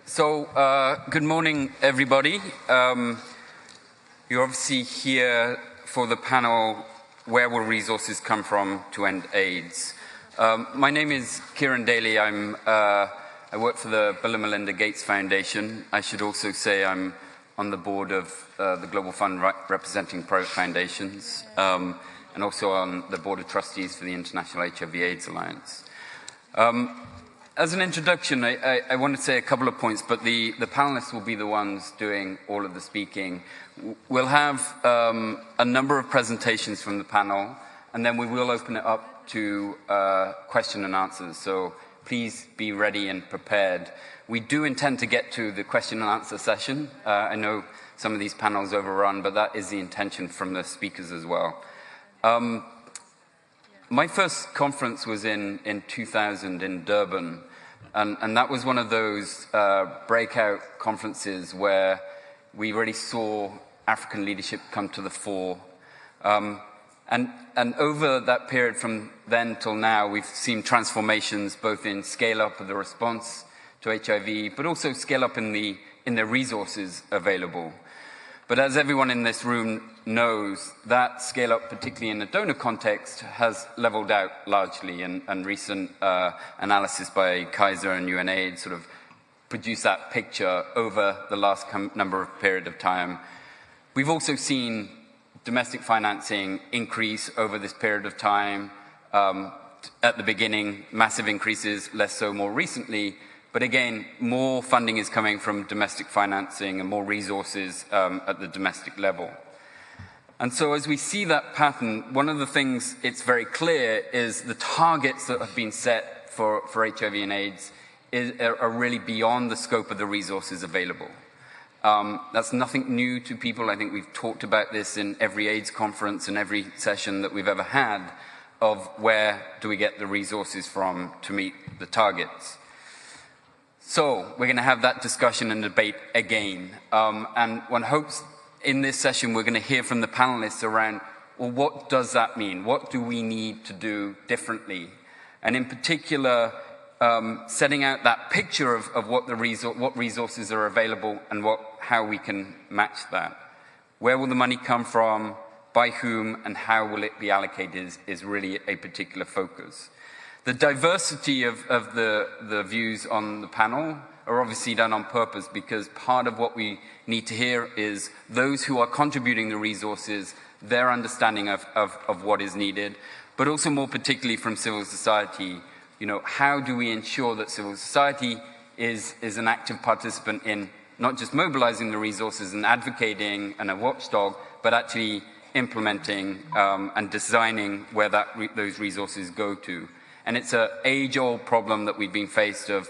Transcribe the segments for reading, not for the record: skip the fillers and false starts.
Good morning, everybody. You're obviously here for the panel, Where Will Resources Come From to End AIDS? My name is Kieran Daly. I work for the Bill and Melinda Gates Foundation. I should also say I'm on the board of the Global Fund representing private foundations, and also on the board of trustees for the International HIV/AIDS Alliance. As an introduction, I want to say a couple of points, but the panelists will be the ones doing all of the speaking. We'll have a number of presentations from the panel, and then we will open it up to question and answers. So please be ready and prepared. We do intend to get to the question and answer session. I know some of these panels overrun, but that is the intention from the speakers as well. My first conference was in 2000 in Durban, and that was one of those breakout conferences where we really saw African leadership come to the fore. And over that period from then till now, we've seen transformations both in scale-up of the response to HIV, but also scale-up in the resources available. But as everyone in this room knows, that scale-up, particularly in the donor context, has leveled out largely, and recent analysis by Kaiser and UNAIDS sort of produced that picture over the last period of time. We've also seen domestic financing increase over this period of time. At the beginning, massive increases, less so more recently. But again, more funding is coming from domestic financing and more resources at the domestic level. And so as we see that pattern, one of the things it's very clear is the targets that have been set for HIV and AIDS are really beyond the scope of the resources available. That's nothing new to people. I think we've talked about this in every AIDS conference and every session that we've ever had of where do we get the resources from to meet the targets. So we're going to have that discussion and debate again. And one hopes in this session we're going to hear from the panelists around, well, what does that mean? What do we need to do differently? And in particular, setting out that picture of what resources are available and how we can match that. Where will the money come from, by whom, and how will it be allocated is really a particular focus. The diversity of the views on the panel are obviously done on purpose, because part of what we need to hear is those who are contributing the resources, their understanding of what is needed, but also more particularly from civil society. You know, how do we ensure that civil society is an active participant in not just mobilizing the resources and advocating and a watchdog, but actually implementing and designing where those resources go to. And it's an age-old problem that we've been faced of,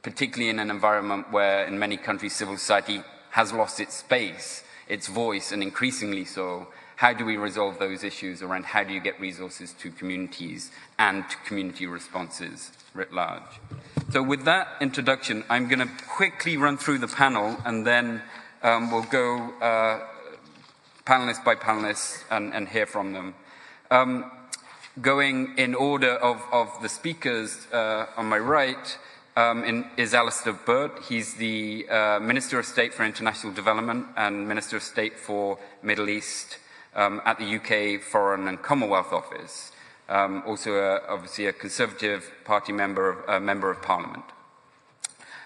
particularly in an environment where in many countries civil society has lost its space, its voice, and increasingly so. How do we resolve those issues around how do you get resources to communities and to community responses writ large? So with that introduction, I'm going to quickly run through the panel, and then we'll go panelist by panelist and hear from them. Going in order of the speakers, on my right is Alistair Burt. He's the Minister of State for International Development and Minister of State for Middle East at the UK Foreign and Commonwealth Office. Also, obviously, a Conservative Party member of Parliament.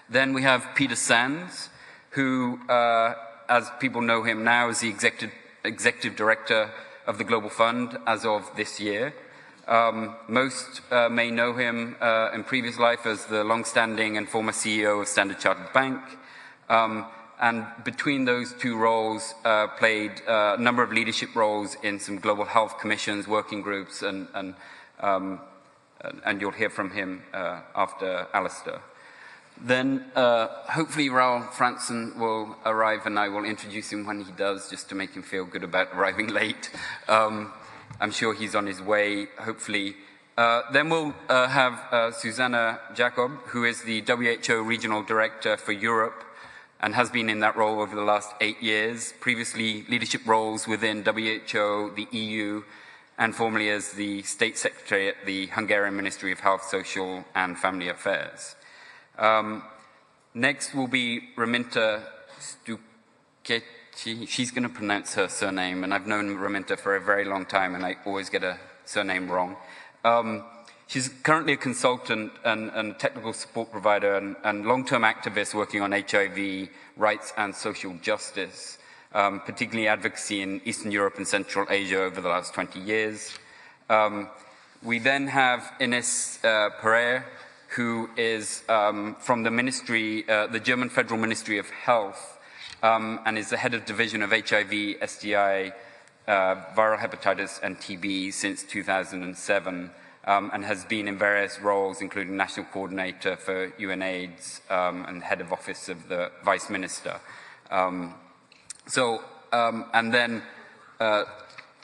Then we have Peter Sands, who, as people know him now, is the Executive Director of the Global Fund as of this year. Most may know him in previous life as the long-standing and former CEO of Standard Chartered Bank, and between those two roles played a number of leadership roles in some global health commissions, working groups, and you'll hear from him after Alistair. Then hopefully Raoul Franson will arrive, and I will introduce him when he does, just to make him feel good about arriving late. I'm sure he's on his way, hopefully. Then we'll have Susanna Jacob, who is the WHO Regional Director for Europe and has been in that role over the last 8 years, previously leadership roles within WHO, the EU, and formerly as the State Secretary at the Hungarian Ministry of Health, Social and Family Affairs. Next will be Raminta Stukechi. She's going to pronounce her surname, and I've known Raminta for a very long time, and I always get her surname wrong. She's currently a consultant and technical support provider and long-term activist working on HIV rights and social justice, particularly advocacy in Eastern Europe and Central Asia over the last 20 years. We then have Ines Pereira, who is from the ministry, the German Federal Ministry of Health, and is the head of division of HIV, STI, viral hepatitis, and TB since 2007, and has been in various roles, including national coordinator for UNAIDS and head of office of the vice minister. And then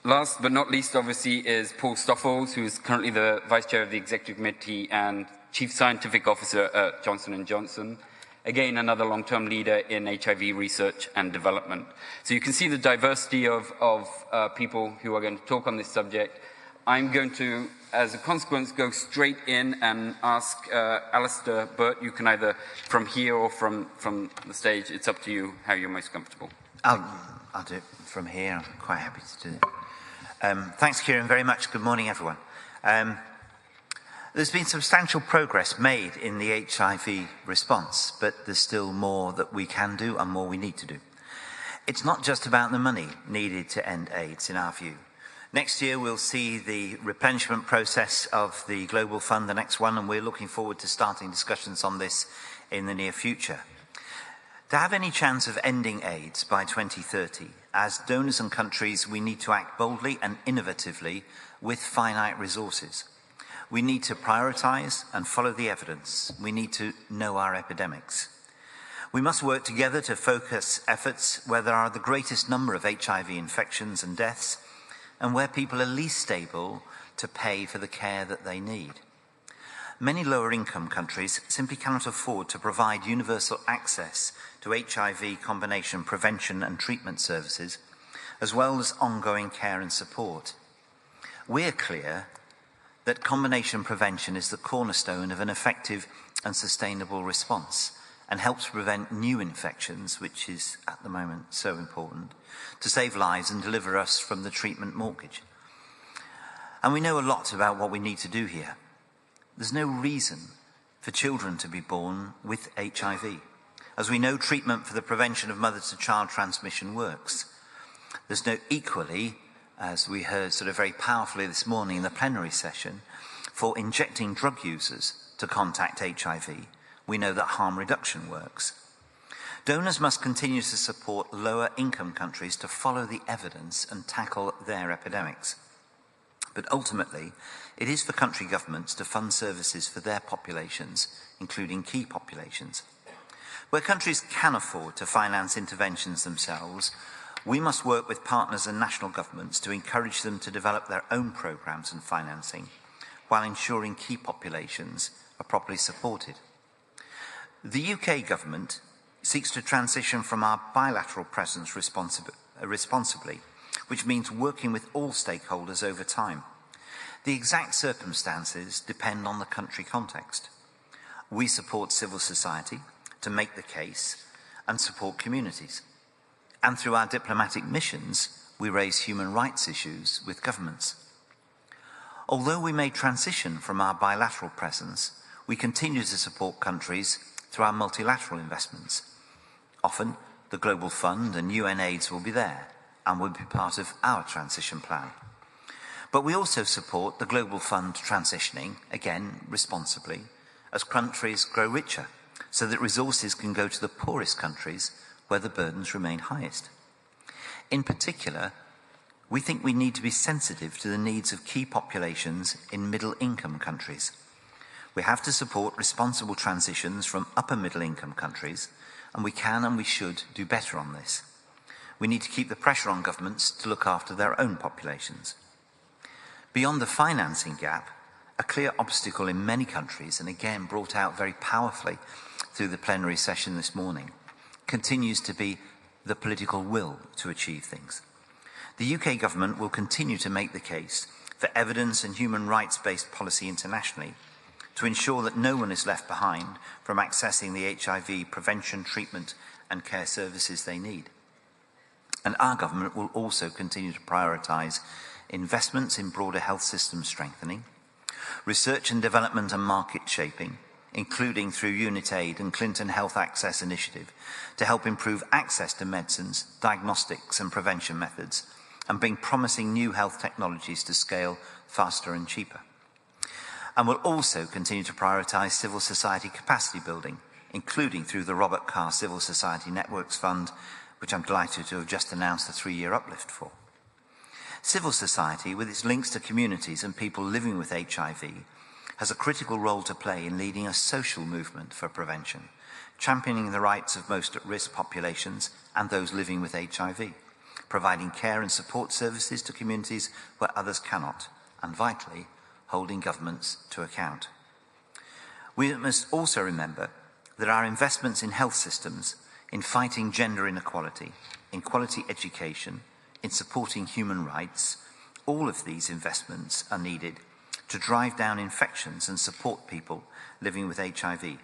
last but not least, obviously, is Paul Stoffels, who is currently the vice chair of the executive committee and chief scientific officer at Johnson & Johnson. Again, another long-term leader in HIV research and development. So you can see the diversity of people who are going to talk on this subject. I'm going to, as a consequence, go straight in and ask Alistair Burt. You can either from here or from the stage. It's up to you how you're most comfortable. I'll do it from here. I'm quite happy to do it. Thanks, Kieran, very much. Good morning, everyone. There's been substantial progress made in the HIV response, but there's still more that we can do and more we need to do. It's not just about the money needed to end AIDS, in our view. Next year, we'll see the replenishment process of the Global Fund, the next one, and we're looking forward to starting discussions on this in the near future. To have any chance of ending AIDS by 2030, as donors and countries, we need to act boldly and innovatively with finite resources. We need to prioritize and follow the evidence. We need to know our epidemics. We must work together to focus efforts where there are the greatest number of HIV infections and deaths, and where people are least stable to pay for the care that they need. Many lower income countries simply cannot afford to provide universal access to HIV combination prevention and treatment services, as well as ongoing care and support. We're clear that combination prevention is the cornerstone of an effective and sustainable response and helps prevent new infections, which is at the moment so important, to save lives and deliver us from the treatment mortgage. And we know a lot about what we need to do here. There's no reason for children to be born with HIV. As we know, treatment for the prevention of mother-to-child transmission works. There's no equally, as we heard sort of very powerfully this morning in the plenary session, for injecting drug users to contact HIV. We know that harm reduction works. Donors must continue to support lower income countries to follow the evidence and tackle their epidemics. But ultimately, it is for country governments to fund services for their populations, including key populations. Where countries can afford to finance interventions themselves, we must work with partners and national governments to encourage them to develop their own programs and financing, while ensuring key populations are properly supported. The UK government seeks to transition from our bilateral presence responsibly, which means working with all stakeholders over time. The exact circumstances depend on the country context. We support civil society to make the case and support communities. And through our diplomatic missions, we raise human rights issues with governments. Although we may transition from our bilateral presence, we continue to support countries through our multilateral investments. Often, the Global Fund and UNAIDS will be there and will be part of our transition plan. But we also support the Global Fund transitioning, again, responsibly, as countries grow richer, so that resources can go to the poorest countries where the burdens remain highest. In particular, we think we need to be sensitive to the needs of key populations in middle-income countries. We have to support responsible transitions from upper middle-income countries, and we can and we should do better on this. We need to keep the pressure on governments to look after their own populations. Beyond the financing gap, a clear obstacle in many countries, and again brought out very powerfully through the plenary session this morning, continues to be the political will to achieve things. The UK government will continue to make the case for evidence and human rights-based policy internationally, to ensure that no one is left behind from accessing the HIV prevention, treatment and care services they need. And our government will also continue to prioritise investments in broader health system strengthening, research and development and market shaping, including through UnitAid and Clinton Health Access Initiative, to help improve access to medicines, diagnostics and prevention methods, and bring promising new health technologies to scale faster and cheaper. And will also continue to prioritise civil society capacity building, including through the Robert Carr Civil Society Networks Fund, which I'm delighted to have just announced a 3-year uplift for. Civil society, with its links to communities and people living with HIV, has a critical role to play in leading a social movement for prevention, championing the rights of most at-risk populations and those living with HIV, providing care and support services to communities where others cannot, and vitally, holding governments to account. We must also remember that our investments in health systems, in fighting gender inequality, in quality education, in supporting human rights, all of these investments are needed to drive down infections and support people living with HIV.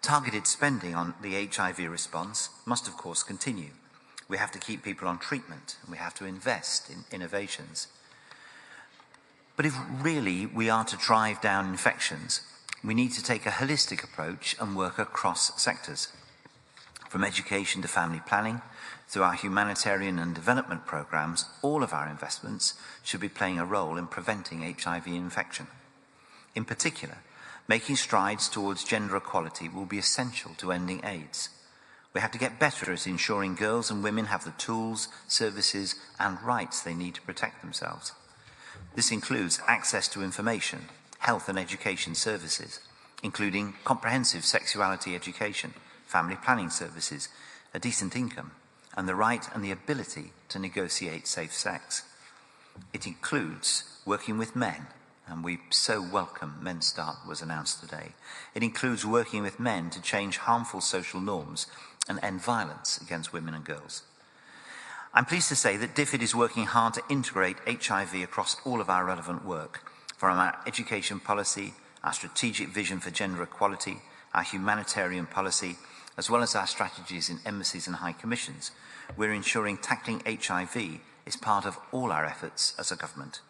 Targeted spending on the HIV response must, of course, continue. We have to keep people on treatment, and we have to invest in innovations. But if really we are to drive down infections, we need to take a holistic approach and work across sectors. From education to family planning, through our humanitarian and development programs, all of our investments should be playing a role in preventing HIV infection. In particular, making strides towards gender equality will be essential to ending AIDS. We have to get better at ensuring girls and women have the tools, services and rights they need to protect themselves. This includes access to information, health and education services, including comprehensive sexuality education, family planning services, a decent income, and the right and the ability to negotiate safe sex. It includes working with men, and we so welcome Men's Start was announced today. It includes working with men to change harmful social norms and end violence against women and girls. I'm pleased to say that DFID is working hard to integrate HIV across all of our relevant work, from our education policy, our strategic vision for gender equality, our humanitarian policy, as well as our strategies in embassies and high commissions. We're ensuring tackling HIV is part of all our efforts as a government,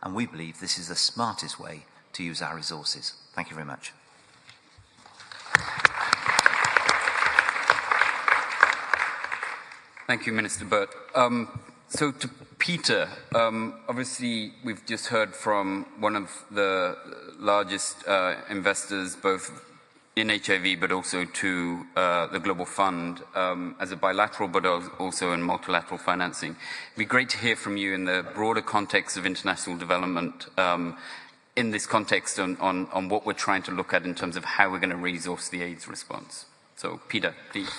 and we believe this is the smartest way to use our resources. Thank you very much. Thank you, Minister Burt. So to Peter, obviously we've just heard from one of the largest investors, both in HIV but also to the Global Fund as a bilateral but also in multilateral financing. It'd be great to hear from you in the broader context of international development, in this context on what we're trying to look at in terms of how we're going to resource the AIDS response. So Peter, please.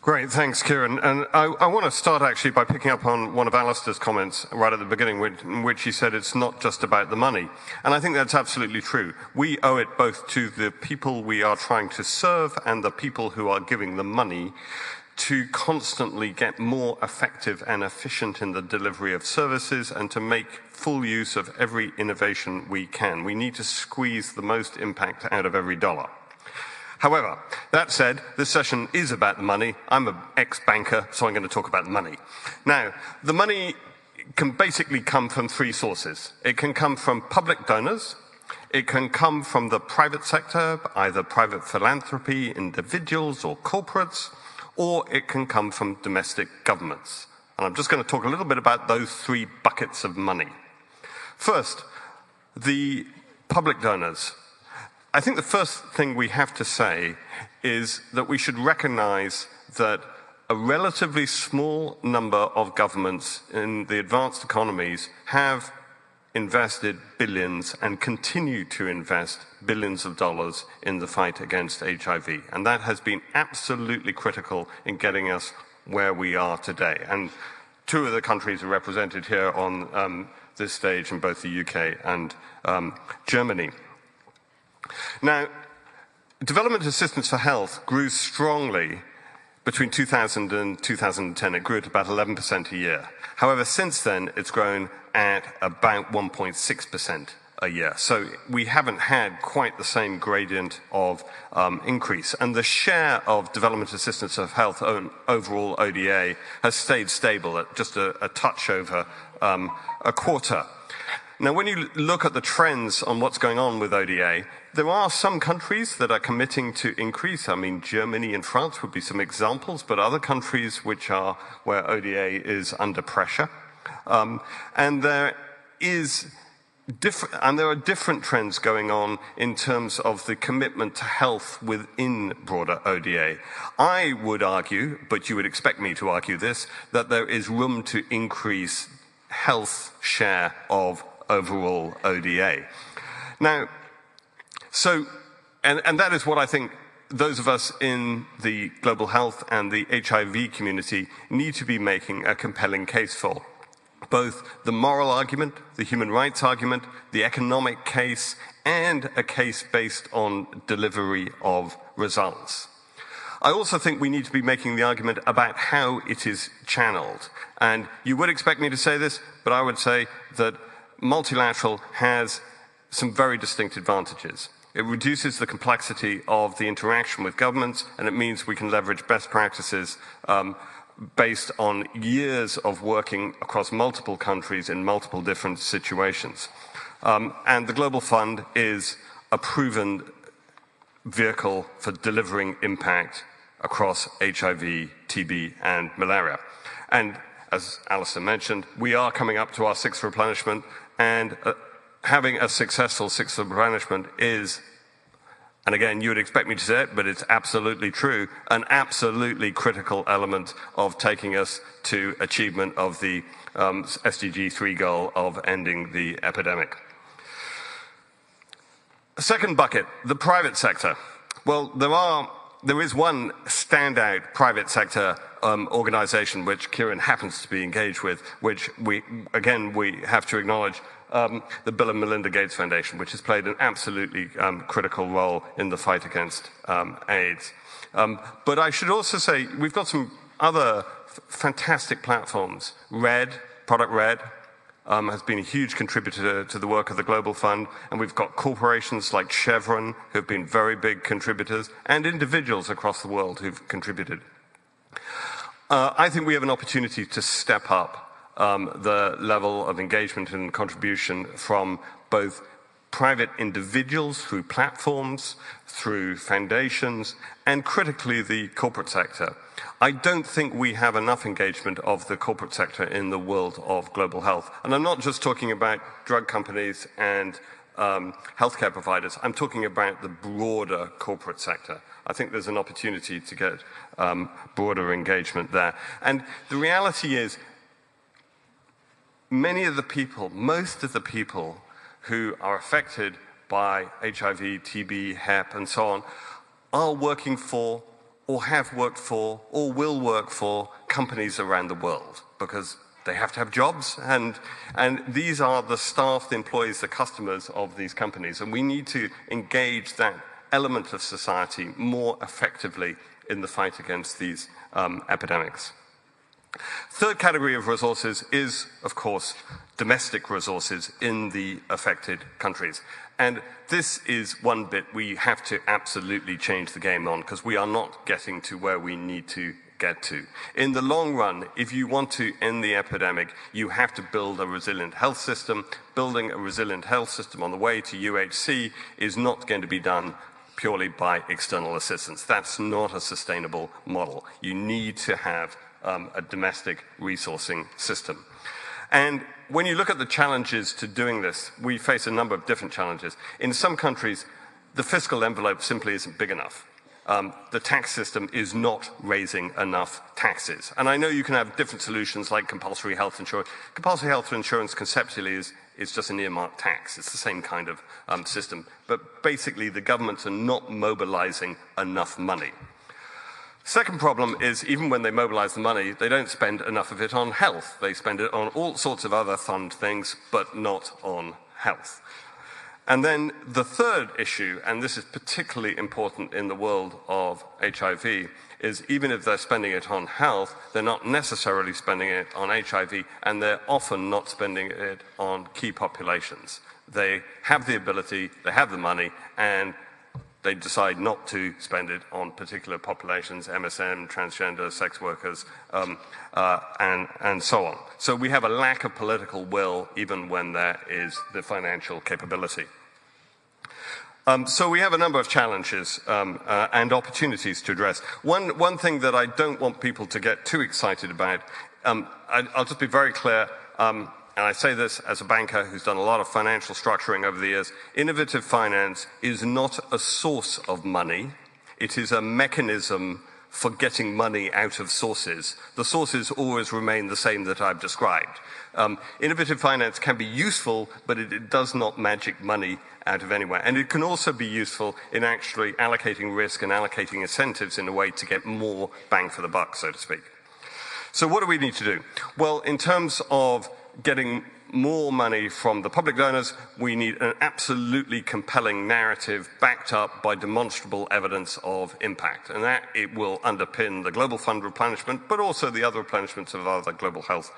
Great, thanks, Kieran. And I want to start actually by picking up on one of Alistair's comments right at the beginning, in which he said it's not just about the money. And I think that's absolutely true. We owe it both to the people we are trying to serve and the people who are giving the money to constantly get more effective and efficient in the delivery of services and to make full use of every innovation we can. We need to squeeze the most impact out of every dollar. However, that said, this session is about the money. I'm an ex-banker, so I'm going to talk about the money. Now, the money can basically come from three sources. It can come from public donors. It can come from the private sector, either private philanthropy, individuals or corporates, or it can come from domestic governments. And I'm just going to talk a little bit about those three buckets of money. First, the public donors. I think the first thing we have to say is that we should recognize that a relatively small number of governments in the advanced economies have invested billions and continue to invest billions of dollars in the fight against HIV. And that has been absolutely critical in getting us where we are today. And two of the countries are represented here on this stage in both the UK and Germany. Now, development assistance for health grew strongly between 2000 and 2010. It grew at about 11% a year. However, since then, it's grown at about 1.6% a year. So we haven't had quite the same gradient of increase. And the share of development assistance of health overall ODA has stayed stable at just a touch over a quarter. Now, when you look at the trends on what's going on with ODA, there are some countries that are committing to increase. I mean, Germany and France would be some examples, but other countries where ODA is under pressure. And there are different trends going on in terms of the commitment to health within broader ODA. I would argue, but you would expect me to argue this, that there is room to increase health share of overall ODA. Now, and that is what I think those of us in the global health and the HIV community need to be making a compelling case for. Both the moral argument, the human rights argument, the economic case, and a case based on delivery of results. I also think we need to be making the argument about how it is channeled. And you would expect me to say this, but I would say that multilateral has some very distinct advantages. It reduces the complexity of the interaction with governments, and it means we can leverage best practices based on years of working across multiple countries in multiple different situations. And the Global Fund is a proven vehicle for delivering impact across HIV, TB, and malaria. And as Alistair mentioned, we are coming up to our sixth replenishment, and having a successful sixth replenishment is, and again, you would expect me to say it, but it's absolutely true, an absolutely critical element of taking us to achievement of the SDG 3 goal of ending the epidemic. Second bucket, the private sector. Well, there is one standout private sector organization which Kieran happens to be engaged with, which we have to acknowledge, the Bill and Melinda Gates Foundation, which has played an absolutely critical role in the fight against AIDS. But I should also say we've got some other fantastic platforms. Product Red, has been a huge contributor to the work of the Global Fund, and we've got corporations like Chevron who have been very big contributors, and individuals across the world who've contributed. I think we have an opportunity to step up the level of engagement and contribution from both private individuals through platforms, through foundations, and critically the corporate sector. I don't think we have enough engagement of the corporate sector in the world of global health. And I'm not just talking about drug companies and healthcare providers. I'm talking about the broader corporate sector. I think there's an opportunity to get broader engagement there. And the reality is, most of the people who are affected by HIV, TB, HEP, and so on, are working for, or have worked for, or will work for companies around the world, because they have to have jobs, and these are the staff, the employees, the customers of these companies, and we need to engage that element of society more effectively in the fight against these epidemics. Third category of resources is, of course, domestic resources in the affected countries. And this is one bit we have to absolutely change the game on, because we are not getting to where we need to get to. In the long run, if you want to end the epidemic, you have to build a resilient health system. Building a resilient health system on the way to UHC is not going to be done purely by external assistance. That's not a sustainable model. You need to have a domestic resourcing system. And when you look at the challenges to doing this, we face a number of different challenges. In some countries, the fiscal envelope simply isn't big enough. The tax system is not raising enough taxes. And I know you can have different solutions like compulsory health insurance. Compulsory health insurance conceptually is just an earmarked tax. It's the same kind of system. But basically, the governments are not mobilizing enough money. Second problem is, even when they mobilize the money, they don't spend enough of it on health. They spend it on all sorts of other fun things, but not on health. And then the third issue, and this is particularly important in the world of HIV, is even if they're spending it on health, they're not necessarily spending it on HIV, and they're often not spending it on key populations. they have the ability, they have the money, and they decide not to spend it on particular populations, MSM, transgender, sex workers, and so on. So we have a lack of political will even when there is the financial capability. So we have a number of challenges and opportunities to address. One thing that I don't want people to get too excited about, I'll just be very clear, and I say this as a banker who's done a lot of financial structuring over the years, innovative finance is not a source of money. It is a mechanism for getting money out of sources. The sources always remain the same that I've described. Innovative finance can be useful, but it does not magic money out of anywhere. And it can also be useful in actually allocating risk and allocating incentives in a way to get more bang for the buck, so to speak. So what do we need to do? Well, in terms of getting more money from the public donors, we need an absolutely compelling narrative backed up by demonstrable evidence of impact. And that it will underpin the Global Fund replenishment, but also the other replenishments of other global health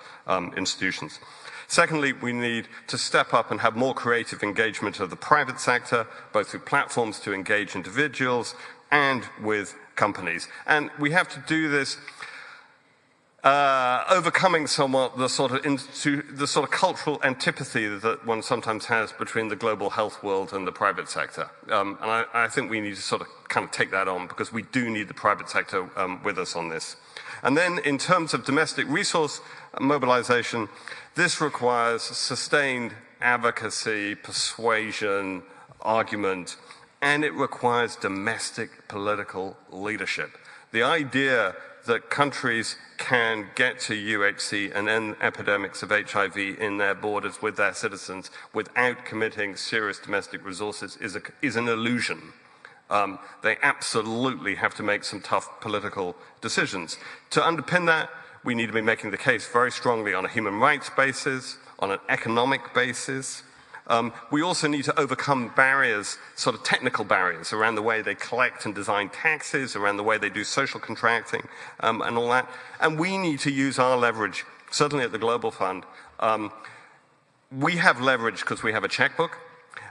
institutions. Secondly, we need to step up and have more creative engagement of the private sector, both through platforms to engage individuals and with companies. And we have to do this overcoming somewhat the sort of cultural antipathy that one sometimes has between the global health world and the private sector. And I think we need to sort of kind of take that on, because we do need the private sector with us on this. And then in terms of domestic resource mobilization, this requires sustained advocacy, persuasion, argument, and it requires domestic political leadership. The idea that countries can get to UHC and end epidemics of HIV in their borders with their citizens without committing serious domestic resources is an illusion. They absolutely have to make some tough political decisions. To underpin that, we need to be making the case very strongly on a human rights basis, on an economic basis. We also need to overcome barriers, sort of technical barriers, around the way they collect and design taxes, around the way they do social contracting, and all that. And we need to use our leverage, certainly at the Global Fund. We have leverage because we have a checkbook,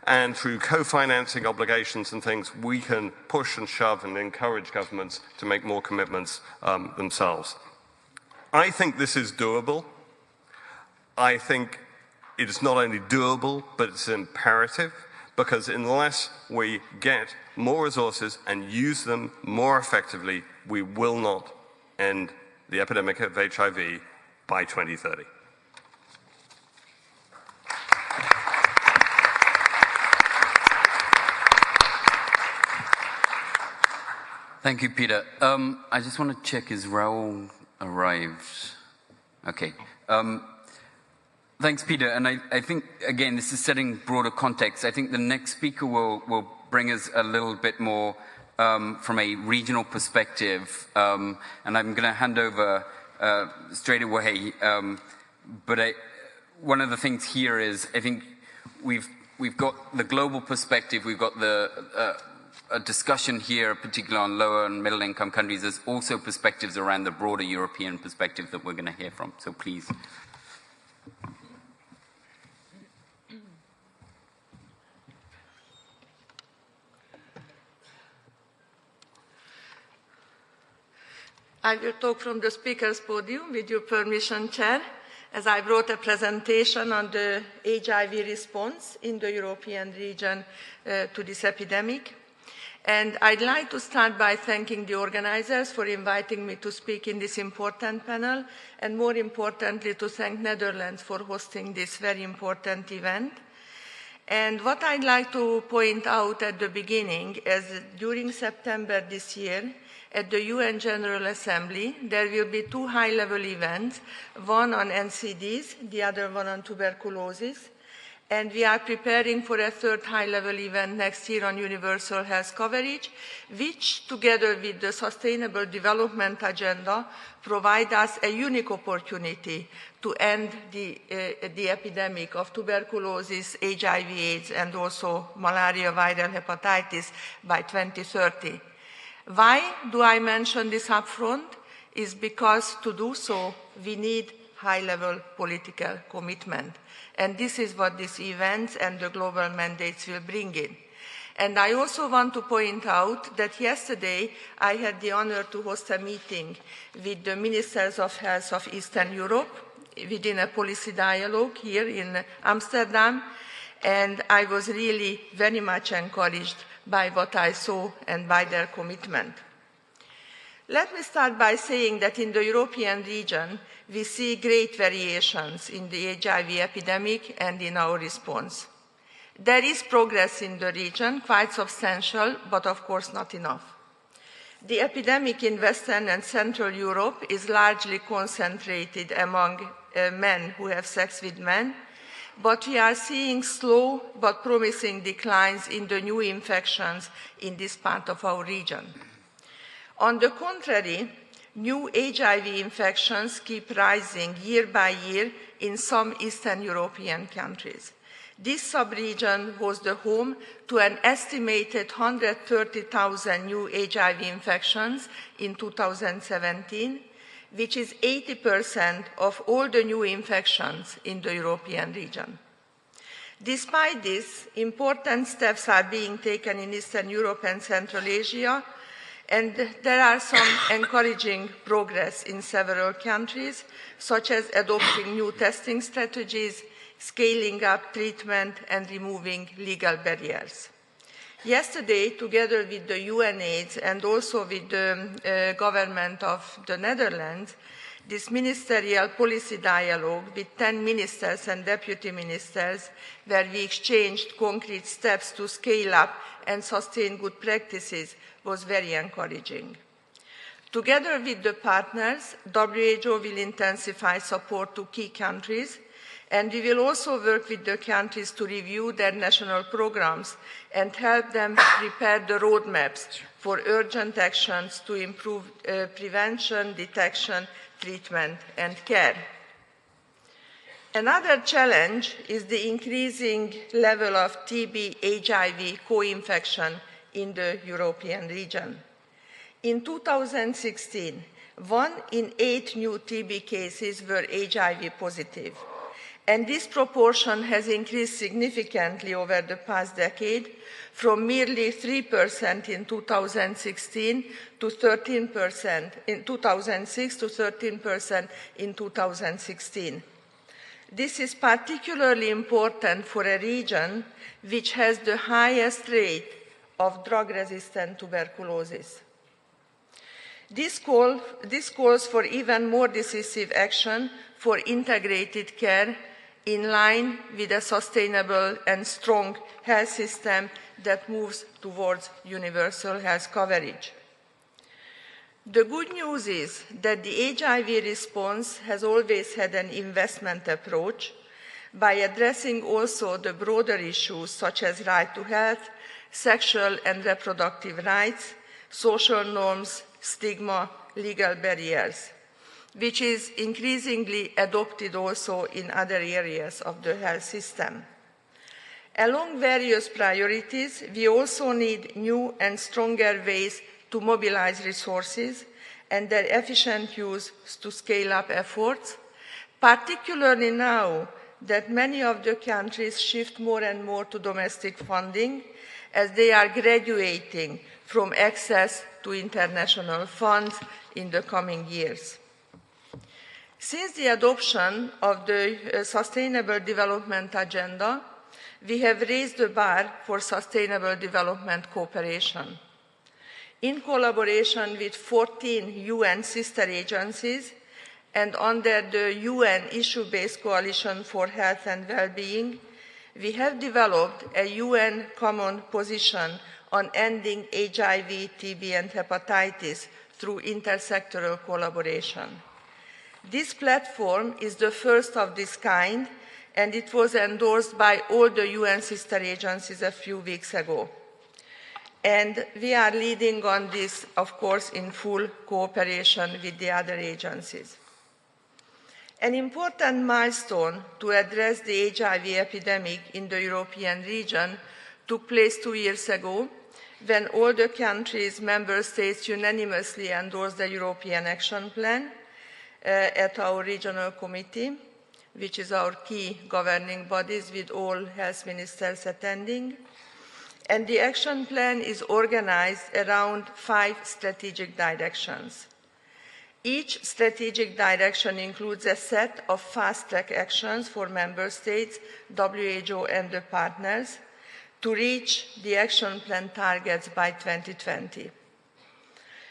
and through co-financing obligations and things, we can push and shove and encourage governments to make more commitments themselves. I think this is doable. I think it is not only doable, but it's imperative, because unless we get more resources and use them more effectively, we will not end the epidemic of HIV by 2030. Thank you, Peter. I just want to check, is Raoul arrived? Okay. Thanks, Peter. And I think, again, this is setting broader context. I think the next speaker will bring us a little bit more from a regional perspective. And I'm going to hand over straight away. But one of the things here is, I think we've got the global perspective. We've got a discussion here, particularly on lower and middle income countries. There's also perspectives around the broader European perspective that we're going to hear from. So please. I will talk from the speaker's podium, with your permission, Chair, as I brought a presentation on the HIV response in the European region to this epidemic. And I'd like to start by thanking the organizers for inviting me to speak in this important panel, and more importantly, to thank Netherlands for hosting this very important event. And what I'd like to point out at the beginning is during September this year, at the UN General Assembly, there will be two high-level events, one on NCDs, the other one on tuberculosis. And we are preparing for a third high-level event next year on universal health coverage, which, together with the Sustainable Development Agenda, provide us a unique opportunity to end the epidemic of tuberculosis, HIV/AIDS, and also malaria, viral hepatitis by 2030. Why do I mention this upfront? Is because to do so, we need high-level political commitment. And this is what these events and the global mandates will bring in. And I also want to point out that yesterday I had the honor to host a meeting with the Ministers of Health of Eastern Europe within a policy dialogue here in Amsterdam, and I was really very much encouraged by what I saw and by their commitment. Let me start by saying that in the European region, we see great variations in the HIV epidemic and in our response. There is progress in the region, quite substantial, but of course not enough. The epidemic in Western and Central Europe is largely concentrated among men who have sex with men, but we are seeing slow but promising declines in the new infections in this part of our region. On the contrary, new HIV infections keep rising year by year in some Eastern European countries. This sub-region was the home to an estimated 130,000 new HIV infections in 2017, which is 80% of all the new infections in the European region. Despite this, important steps are being taken in Eastern Europe and Central Asia, and there are some encouraging progress in several countries, such as adopting new testing strategies, scaling up treatment, and removing legal barriers. Yesterday, together with the UNAIDS and also with the government of the Netherlands, this ministerial policy dialogue with 10 ministers and deputy ministers, where we exchanged concrete steps to scale up and sustain good practices, was very encouraging. Together with the partners, WHO will intensify support to key countries, and we will also work with the countries to review their national programs and help them prepare the roadmaps for urgent actions to improve prevention, detection, treatment, and care. Another challenge is the increasing level of TB-HIV co-infection in the European region. In 2016, 1 in 8 new TB cases were HIV positive, and this proportion has increased significantly over the past decade, from merely 3% in 2016 to 13% in 2006 to 13% in 2016. This is particularly important for a region which has the highest rate of drug-resistant tuberculosis. This calls for even more decisive action for integrated care in line with a sustainable and strong health system that moves towards universal health coverage. The good news is that the HIV response has always had an investment approach by addressing also the broader issues such as right to health, sexual and reproductive rights, social norms, stigma, legal barriers, which is increasingly adopted also in other areas of the health system. Along various priorities, we also need new and stronger ways to mobilize resources and their efficient use to scale up efforts, particularly now that many of the countries shift more and more to domestic funding as they are graduating from access to international funds in the coming years. Since the adoption of the Sustainable Development Agenda, we have raised the bar for sustainable development cooperation. In collaboration with 14 UN sister agencies and under the UN issue-based coalition for health and well-being, we have developed a UN common position on ending HIV, TB, and hepatitis through intersectoral collaboration. This platform is the first of this kind, and it was endorsed by all the UN sister agencies a few weeks ago. And we are leading on this, of course, in full cooperation with the other agencies. An important milestone to address the HIV epidemic in the European region took place 2 years ago, when all the countries, member states unanimously endorsed the European Action Plan, at our regional committee, which is our key governing bodies with all health ministers attending. And the action plan is organized around 5 strategic directions. Each strategic direction includes a set of fast-track actions for member states, WHO and the partners to reach the action plan targets by 2020.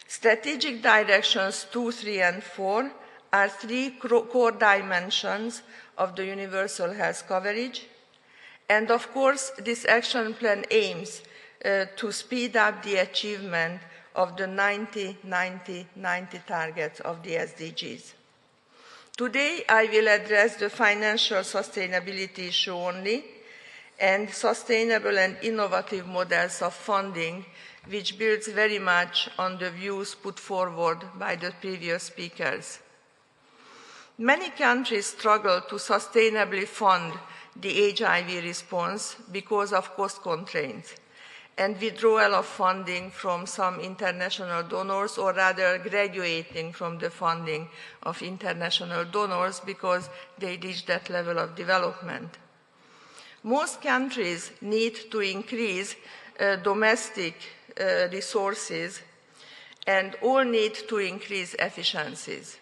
Strategic directions 2, 3 and 4 are 3 core dimensions of the universal health coverage. And of course, this action plan aims to speed up the achievement of the 90-90-90 targets of the SDGs. Today, I will address the financial sustainability issue only and sustainable and innovative models of funding, which builds very much on the views put forward by the previous speakers. Many countries struggle to sustainably fund the HIV response because of cost constraints and withdrawal of funding from some international donors, or rather graduating from the funding of international donors because they reach that level of development. Most countries need to increase domestic resources, and all need to increase efficiencies.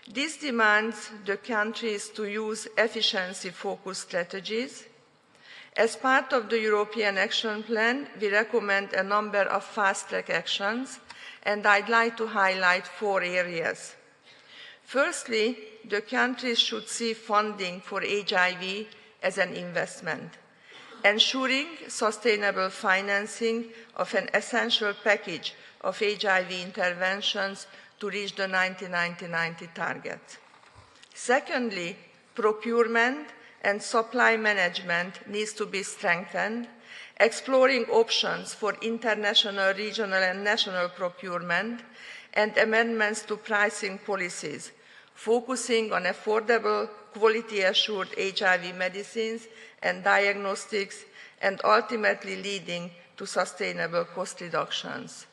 This demands the countries to use efficiency-focused strategies. As part of the European Action Plan, we recommend a number of fast-track actions, and I'd like to highlight 4 areas. Firstly, the countries should see funding for HIV as an investment, ensuring sustainable financing of an essential package of HIV interventions to reach the 90-90-90 target. Secondly, procurement and supply management needs to be strengthened, exploring options for international, regional and national procurement and amendments to pricing policies, focusing on affordable, quality-assured HIV medicines and diagnostics, and ultimately leading to sustainable cost reductions.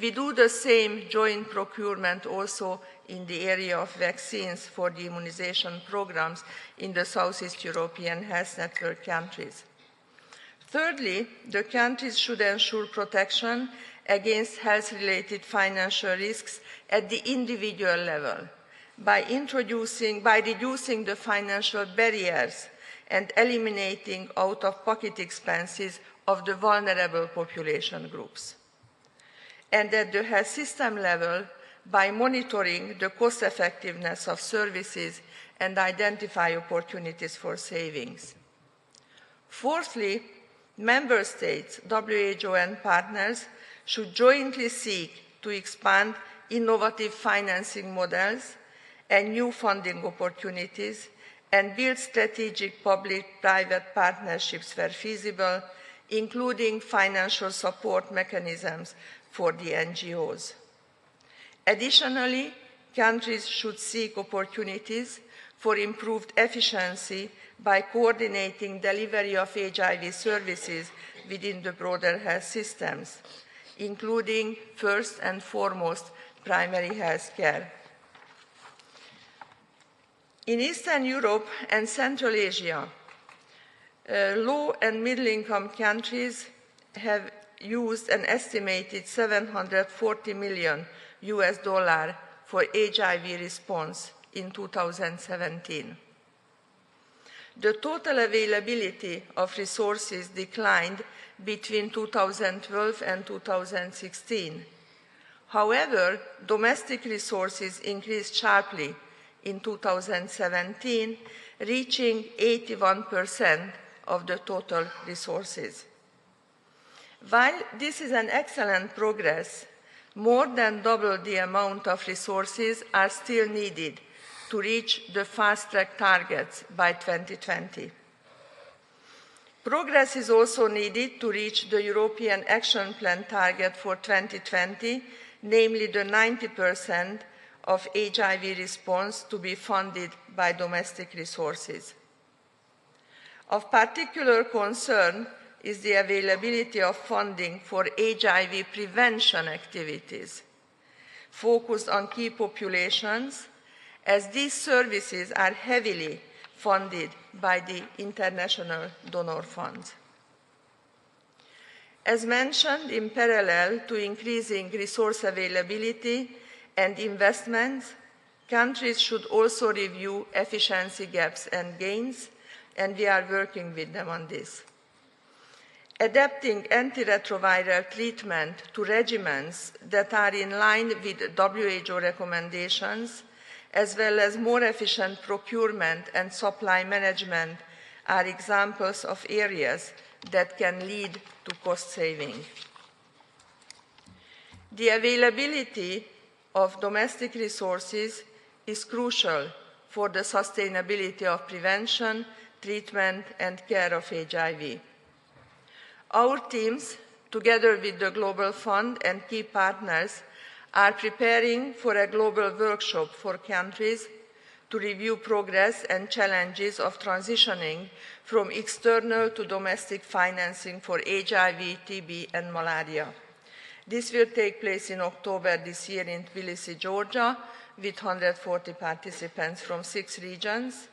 We do the same joint procurement also in the area of vaccines for the immunization programs in the Southeast European Health Network countries. Thirdly, the countries should ensure protection against health-related financial risks at the individual level by reducing the financial barriers and eliminating out-of-pocket expenses of the vulnerable population groups. And at the health system level, by monitoring the cost-effectiveness of services and identify opportunities for savings. Fourthly, member states, WHO and partners should jointly seek to expand innovative financing models and new funding opportunities and build strategic public-private partnerships where feasible, including financial support mechanisms for the NGOs. Additionally, countries should seek opportunities for improved efficiency by coordinating delivery of HIV services within the broader health systems, including first and foremost primary health care. In Eastern Europe and Central Asia, low and middle-income countries have used an estimated $740 million for HIV response in 2017. The total availability of resources declined between 2012 and 2016. However, domestic resources increased sharply in 2017, reaching 81% of the total resources. While this is an excellent progress, more than double the amount of resources are still needed to reach the fast-track targets by 2020. Progress is also needed to reach the European Action Plan target for 2020, namely the 90% of HIV response to be funded by domestic resources. Of particular concern is the availability of funding for HIV prevention activities. focused on key populations, as these services are heavily funded by the international donor funds. As mentioned, in parallel to increasing resource availability and investments, countries should also review efficiency gaps and gains, and we are working with them on this. Adapting antiretroviral treatment to regimens that are in line with WHO recommendations, as well as more efficient procurement and supply management, are examples of areas that can lead to cost saving. The availability of domestic resources is crucial for the sustainability of prevention, treatment, and care of HIV. Our teams, together with the Global Fund and key partners, are preparing for a global workshop for countries to review progress and challenges of transitioning from external to domestic financing for HIV, TB, and malaria. This will take place in October this year in Tbilisi, Georgia, with 140 participants from 6 regions,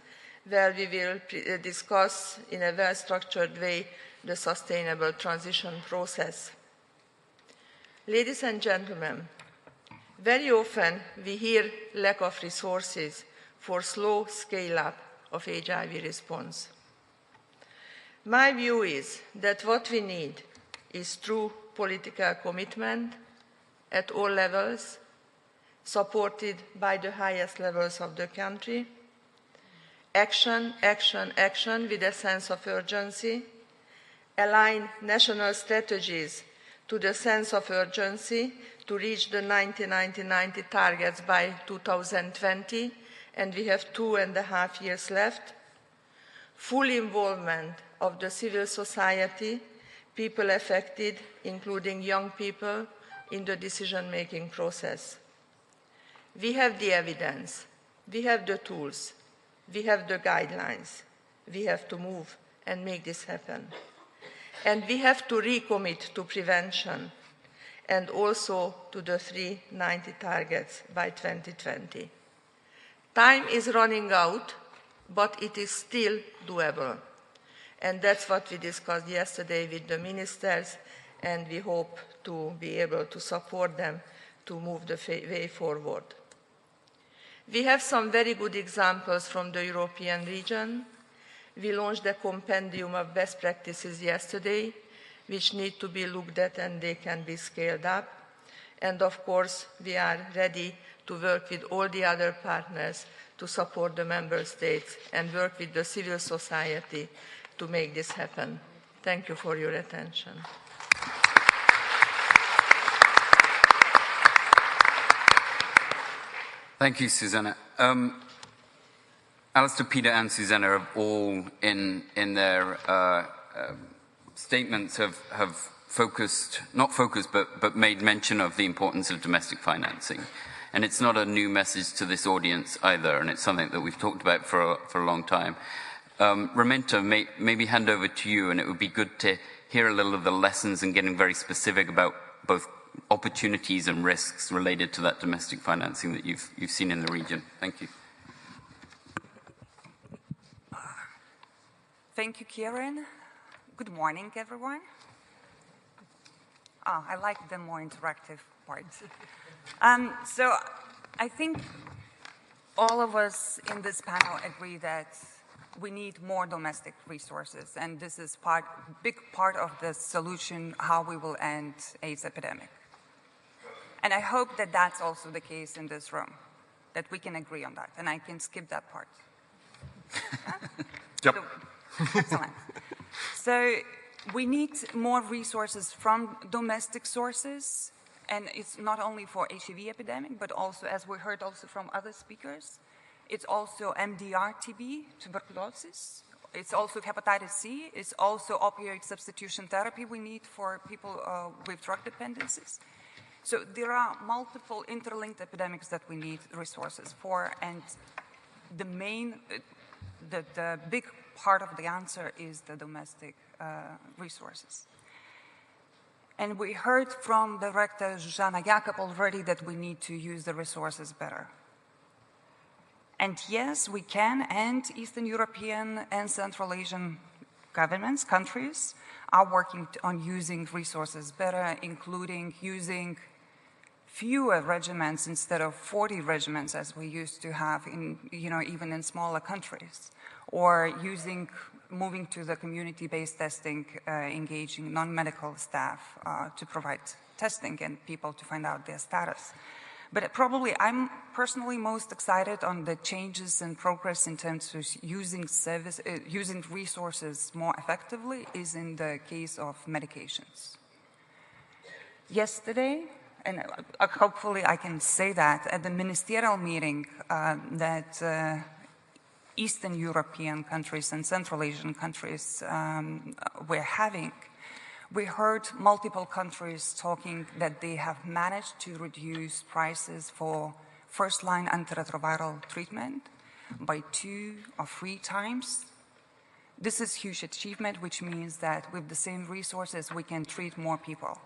where we will discuss in a well-structured way the sustainable transition process. Ladies and gentlemen, very often we hear lack of resources for slow scale-up of HIV response. My view is that what we need is true political commitment at all levels, supported by the highest levels of the country, action, action, action with a sense of urgency, align national strategies to the sense of urgency to reach the 90-90-90 targets by 2020, and we have 2.5 years left. Full involvement of the civil society, people affected, including young people, in the decision-making process. We have the evidence, we have the tools, we have the guidelines. We have to move and make this happen. And we have to recommit to prevention and also to the 390 targets by 2020. Time is running out, but it is still doable. And that's what we discussed yesterday with the ministers, and we hope to be able to support them to move the way forward. We have some very good examples from the European region. We launched a compendium of best practices yesterday, which need to be looked at and they can be scaled up. And of course, we are ready to work with all the other partners to support the member states and work with the civil society to make this happen. Thank you for your attention. Thank you, Susanna. Alistair, Peter, and Susanna have all, in their statements, have focused, not focused, but made mention of the importance of domestic financing. And it's not a new message to this audience either, and it's something that we've talked about for a long time. Raminta, maybe hand over to you, and it would be good to hear a little of the lessons and getting very specific about both opportunities and risks related to that domestic financing that you've seen in the region. Thank you. Thank you, Kieran. Good morning, everyone. I like the more interactive parts. So I think all of us in this panel agree that we need more domestic resources, and this is big part of the solution, how we will end AIDS epidemic. And I hope that that's also the case in this room, that we can agree on that, and I can skip that part. Yep. So, excellent. So we need more resources from domestic sources, and it's not only for HIV epidemic, but also, as we heard also from other speakers, it's also MDR TB, tuberculosis. It's also hepatitis C. It's also opioid substitution therapy we need for people with drug dependencies. So there are multiple interlinked epidemics that we need resources for, and the big part of the answer is the domestic resources. And we heard from Director Zuzana Jakob already that we need to use the resources better. And yes, we can, and Eastern European and Central Asian governments, countries, are working on using resources better, including using fewer regiments instead of 40 regiments as we used to have in, even in smaller countries, or moving to the community-based testing, engaging non-medical staff to provide testing and people to find out their status. But probably I'm personally most excited on the changes and progress in terms of using resources more effectively is in the case of medications. Yesterday, and hopefully I can say that, at the ministerial meeting that Eastern European countries and Central Asian countries were having, we heard multiple countries talking that they have managed to reduce prices for first-line antiretroviral treatment by 2 or 3 times. This is a huge achievement, which means that with the same resources, we can treat more people.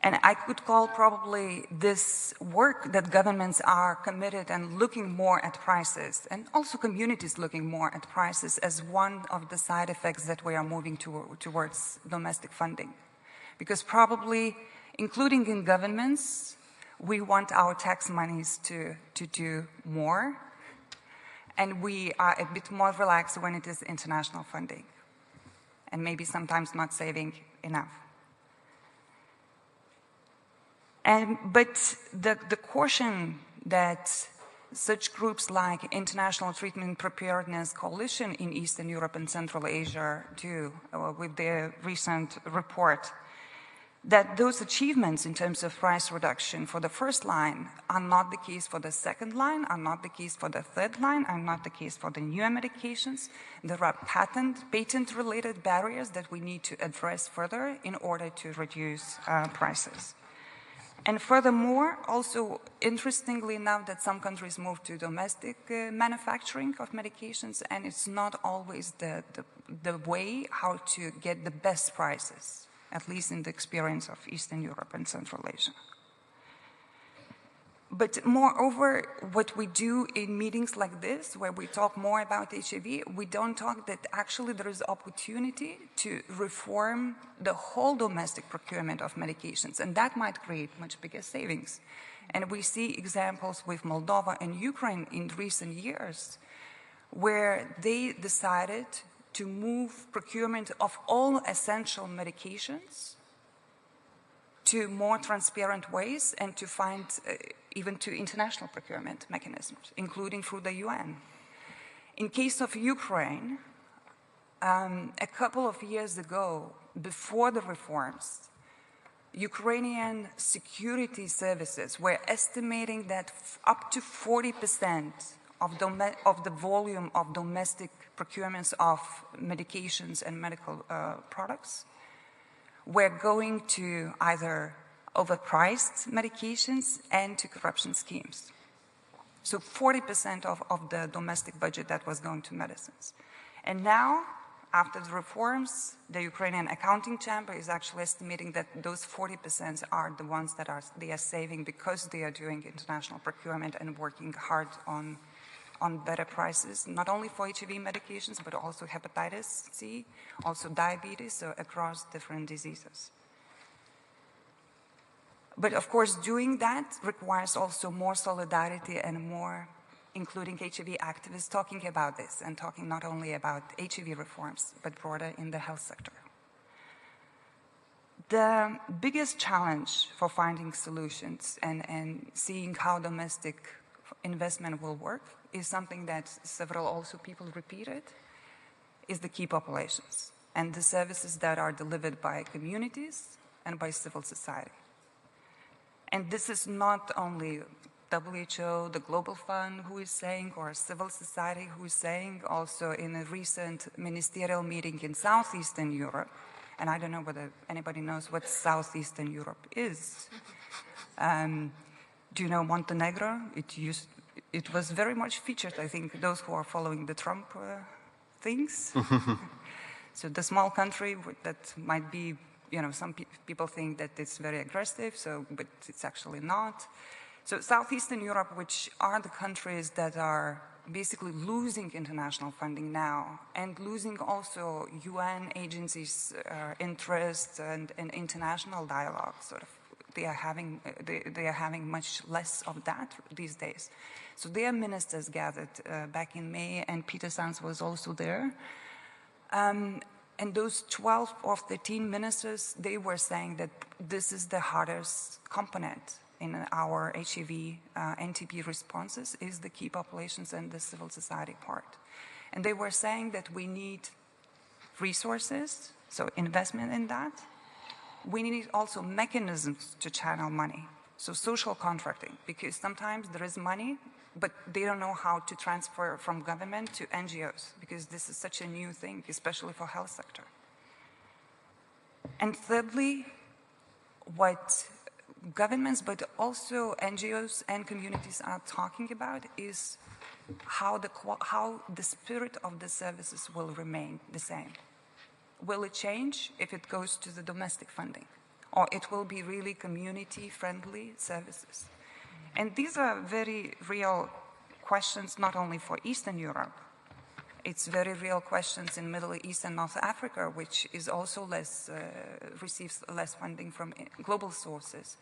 And I could call probably this work that governments are committed and looking more at prices, and also communities looking more at prices, as one of the side effects that we are moving towards domestic funding. Because probably, including in governments, we want our tax monies to do more, and we are a bit more relaxed when it is international funding, and maybe sometimes not saving enough. But the caution that such groups like International Treatment Preparedness Coalition in Eastern Europe and Central Asia do with their recent report, that those achievements in terms of price reduction for the first line are not the case for the second line, are not the case for the third line, are not the case for the newer medications. There are patent-related barriers that we need to address further in order to reduce prices. And furthermore, also interestingly enough, that some countries move to domestic manufacturing of medications, and it's not always the way how to get the best prices, at least in the experience of Eastern Europe and Central Asia. But moreover, what we do in meetings like this, where we talk more about HIV, we don't talk that actually there is opportunity to reform the whole domestic procurement of medications, and that might create much bigger savings. And we see examples with Moldova and Ukraine in recent years, where they decided to move procurement of all essential medications to more transparent ways and to find even to international procurement mechanisms, including through the UN. In case of Ukraine, a couple of years ago, before the reforms, Ukrainian security services were estimating that up to 40% of the volume of domestic procurements of medications and medical products were going to either overpriced medications and to corruption schemes. So 40% of the domestic budget that was going to medicines. And now, after the reforms, the Ukrainian accounting chamber is actually estimating that those 40% are the ones that they are saving because they are doing international procurement and working hard on better prices, not only for HIV medications, but also hepatitis C, also diabetes, so across different diseases. But of course, doing that requires also more solidarity and more including HIV activists talking about this and talking not only about HIV reforms, but broader in the health sector. The biggest challenge for finding solutions and seeing how domestic investment will work is something that several also people repeated, is the key populations and the services that are delivered by communities and by civil society. And this is not only WHO, the Global Fund who is saying, or civil society who is saying, also in a recent ministerial meeting in Southeastern Europe, and I don't know whether anybody knows what Southeastern Europe is. Do you know Montenegro? It was very much featured, I think, those who are following the Trump things. So the small country that might be, some people think that it's very aggressive, but it's actually not. So Southeastern Europe, which are the countries that are basically losing international funding now and losing also UN agencies' interest and international dialogue, sort of, they are having much less of that these days. So their ministers gathered back in May, and Peter Sands was also there. And those 12 or 13 ministers, they were saying that this is the hardest component in our HIV NTP responses, is the key populations and the civil society part. And they were saying that we need resources, so investment in that. We need also mechanisms to channel money, so social contracting, because sometimes there is money, but they don't know how to transfer from government to NGOs, because this is such a new thing, especially for health sector. And thirdly, what governments, but also NGOs and communities are talking about is how the spirit of the services will remain the same. Will it change if it goes to the domestic funding? Or it will be really community-friendly services? And these are very real questions, not only for Eastern Europe. It's very real questions in Middle East and North Africa, which is also receives less funding from global sources,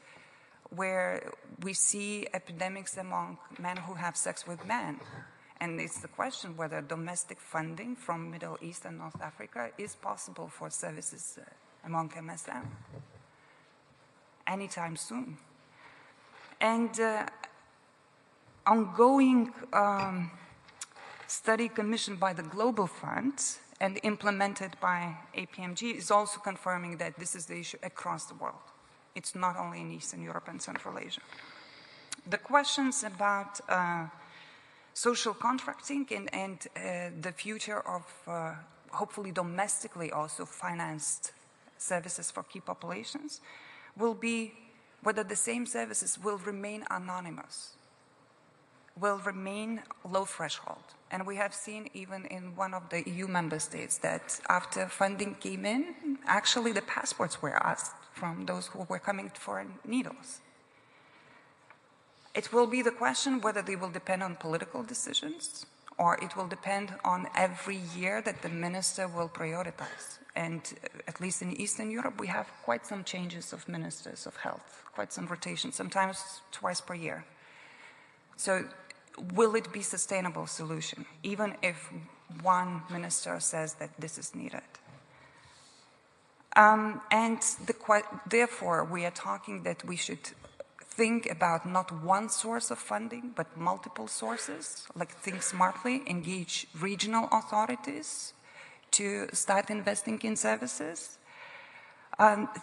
where we see epidemics among men who have sex with men. And it's the question whether domestic funding from Middle East and North Africa is possible for services among MSM anytime soon. And ongoing study commissioned by the Global Fund and implemented by APMG is also confirming that this is the issue across the world. It's not only in Eastern Europe and Central Asia. The questions about social contracting and the future of hopefully domestically also financed services for key populations will be whether the same services will remain anonymous, will remain low threshold. And we have seen even in one of the EU member states that after funding came in, actually the passports were asked from those who were coming for needles. It will be the question whether they will depend on political decisions or it will depend on every year that the minister will prioritize. And at least in Eastern Europe, we have quite some changes of ministers of health, quite some rotation, sometimes twice per year. So will it be a sustainable solution, even if one minister says that this is needed? Therefore, we are talking that we should think about not one source of funding, but multiple sources, like think smartly, engage regional authorities to start investing in services,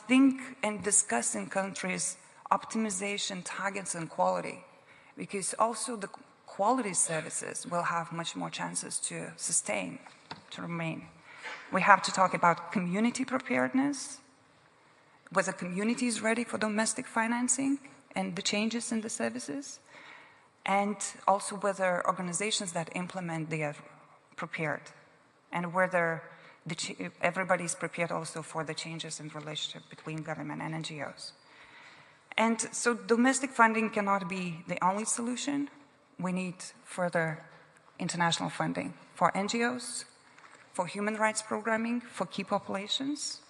think and discuss in countries optimization, targets, and quality, because also the quality services will have much more chances to sustain, to remain. We have to talk about community preparedness, whether community is ready for domestic financing and the changes in the services, and also whether organizations that implement, they are prepared, and whether everybody is prepared also for the changes in relationship between government and NGOs. And so domestic funding cannot be the only solution. We need further international funding for NGOs, for human rights programming, for key populations,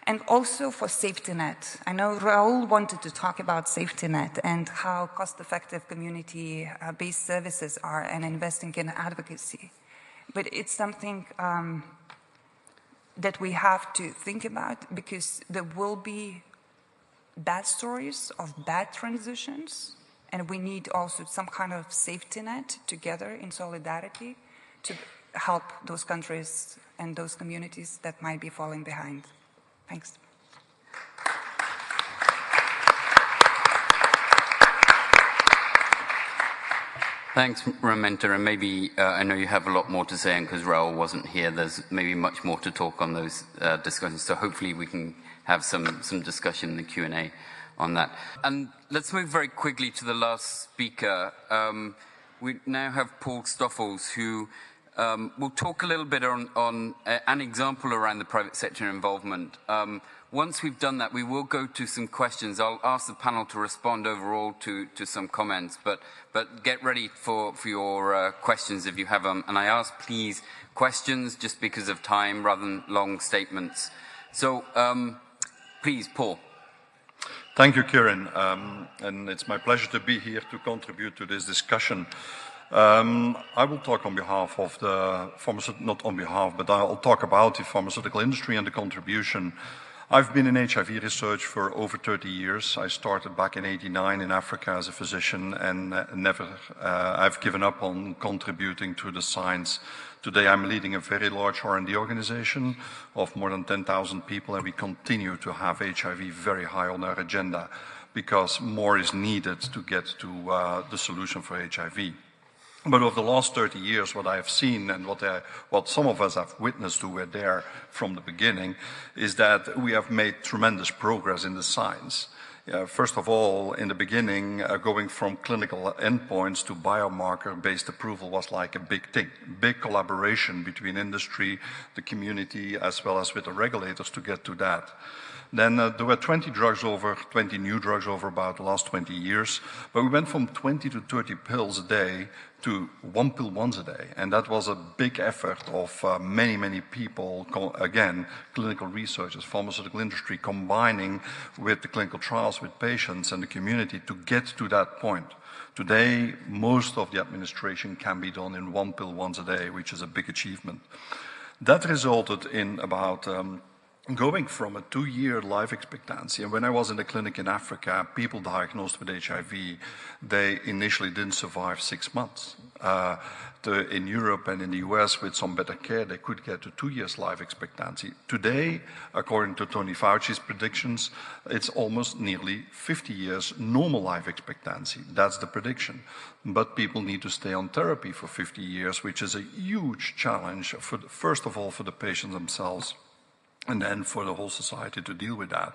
and also for safety net. I know Raul wanted to talk about safety net and how cost-effective community-based services are and investing in advocacy. But it's something that we have to think about, because there will be bad stories of bad transitions, and we need also some kind of safety net together in solidarity to help those countries and those communities that might be falling behind. Thanks. Thanks, Ramenta, and maybe I know you have a lot more to say, and because Raul wasn't here, there's maybe much more to talk on those discussions, so hopefully we can have some discussion in the Q&A on that. And let's move very quickly to the last speaker. We now have Paul Stoffels, who We'll talk a little bit on an example around the private sector involvement. Once we've done that, we will go to some questions. I'll ask the panel to respond overall to some comments, but get ready for your questions if you have them. And I ask, please, questions just because of time rather than long statements. So, please, Paul. Thank you, Kieran. And it's my pleasure to be here to contribute to this discussion. I will talk on behalf of the pharmaceutical, not on behalf, but I'll talk about the pharmaceutical industry and the contribution. I've been in HIV research for over 30 years. I started back in '89 in Africa as a physician and I've given up on contributing to the science. Today I'm leading a very large R&D organization of more than 10,000 people, and we continue to have HIV very high on our agenda because more is needed to get to the solution for HIV. But over the last 30 years, what I have seen and what some of us have witnessed who were there from the beginning is that we have made tremendous progress in the science. First of all, in the beginning, going from clinical endpoints to biomarker-based approval was like a big thing. Big collaboration between industry, the community, as well as with the regulators to get to that. Then there were 20 new drugs over about the last 20 years, but we went from 20 to 30 pills a day to 1 pill once a day. And that was a big effort of many, many people, again, clinical researchers, pharmaceutical industry, combining with the clinical trials with patients and the community to get to that point. Today, most of the administration can be done in 1 pill once a day, which is a big achievement. That resulted in about going from a 2-year life expectancy, and when I was in the clinic in Africa, people diagnosed with HIV, they initially didn't survive 6 months. In Europe and in the US, with some better care, they could get to 2 years life expectancy. Today, according to Tony Fauci's predictions, it's almost nearly 50 years normal life expectancy. That's the prediction. But people need to stay on therapy for 50 years, which is a huge challenge, first of all, for the patients themselves, and then for the whole society to deal with that.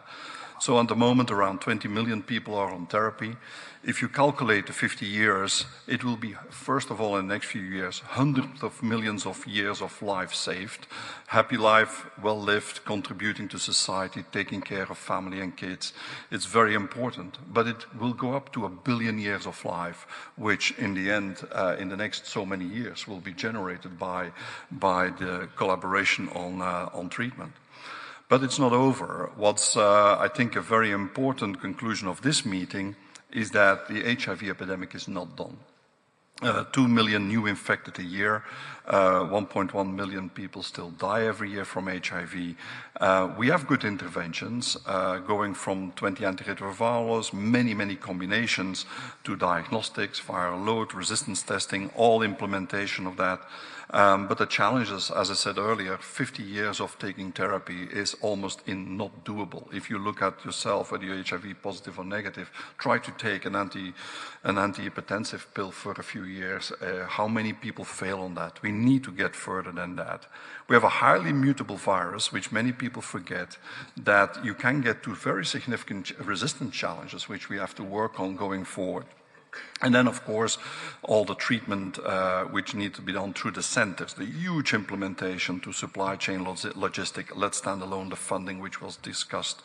So at the moment, around 20 million people are on therapy. If you calculate the 50 years, it will be, first of all, in the next few years, hundreds of millions of years of life saved. Happy life, well lived, contributing to society, taking care of family and kids. It's very important, but it will go up to 1 billion years of life, which in the end, in the next so many years, will be generated by the collaboration on treatment. But it's not over. What's, I think, a very important conclusion of this meeting is that the HIV epidemic is not done. 2 million new infected a year, 1.1 million people still die every year from HIV. We have good interventions, going from 20 antiretrovirals, many combinations, to diagnostics, viral load, resistance testing, all implementation of that. But the challenge is, as I said earlier, 50 years of taking therapy is almost not doable. If you look at yourself, whether you're HIV positive or negative, try to take an antihypertensive pill for a few years. How many people fail on that? We need to get further than that. We have a highly mutable virus, which many people forget, that you can get to very significant resistance challenges, which we have to work on going forward. And then, of course, all the treatment which need to be done through the centers, the huge implementation to supply chain logistic, let's stand alone the funding, which was discussed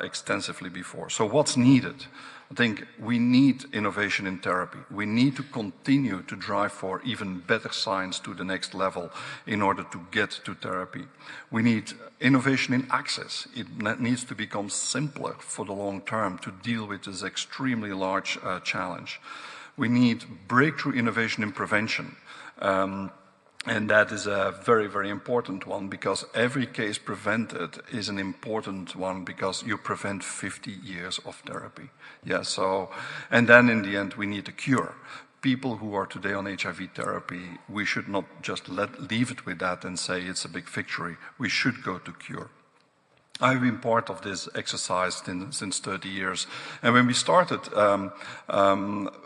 extensively before. So what's needed? I think we need innovation in therapy. We need to continue to drive for even better science to the next level in order to get to therapy. We need innovation in access. It needs to become simpler for the long term to deal with this extremely large challenge. We need breakthrough innovation in prevention. And that is a very important one, because every case prevented is an important one, because you prevent 50 years of therapy. Yeah, so, and then in the end, we need a cure. People who are today on HIV therapy, we should not just leave it with that and say it's a big victory. We should go to cure. I've been part of this exercise since 30 years. And when we started,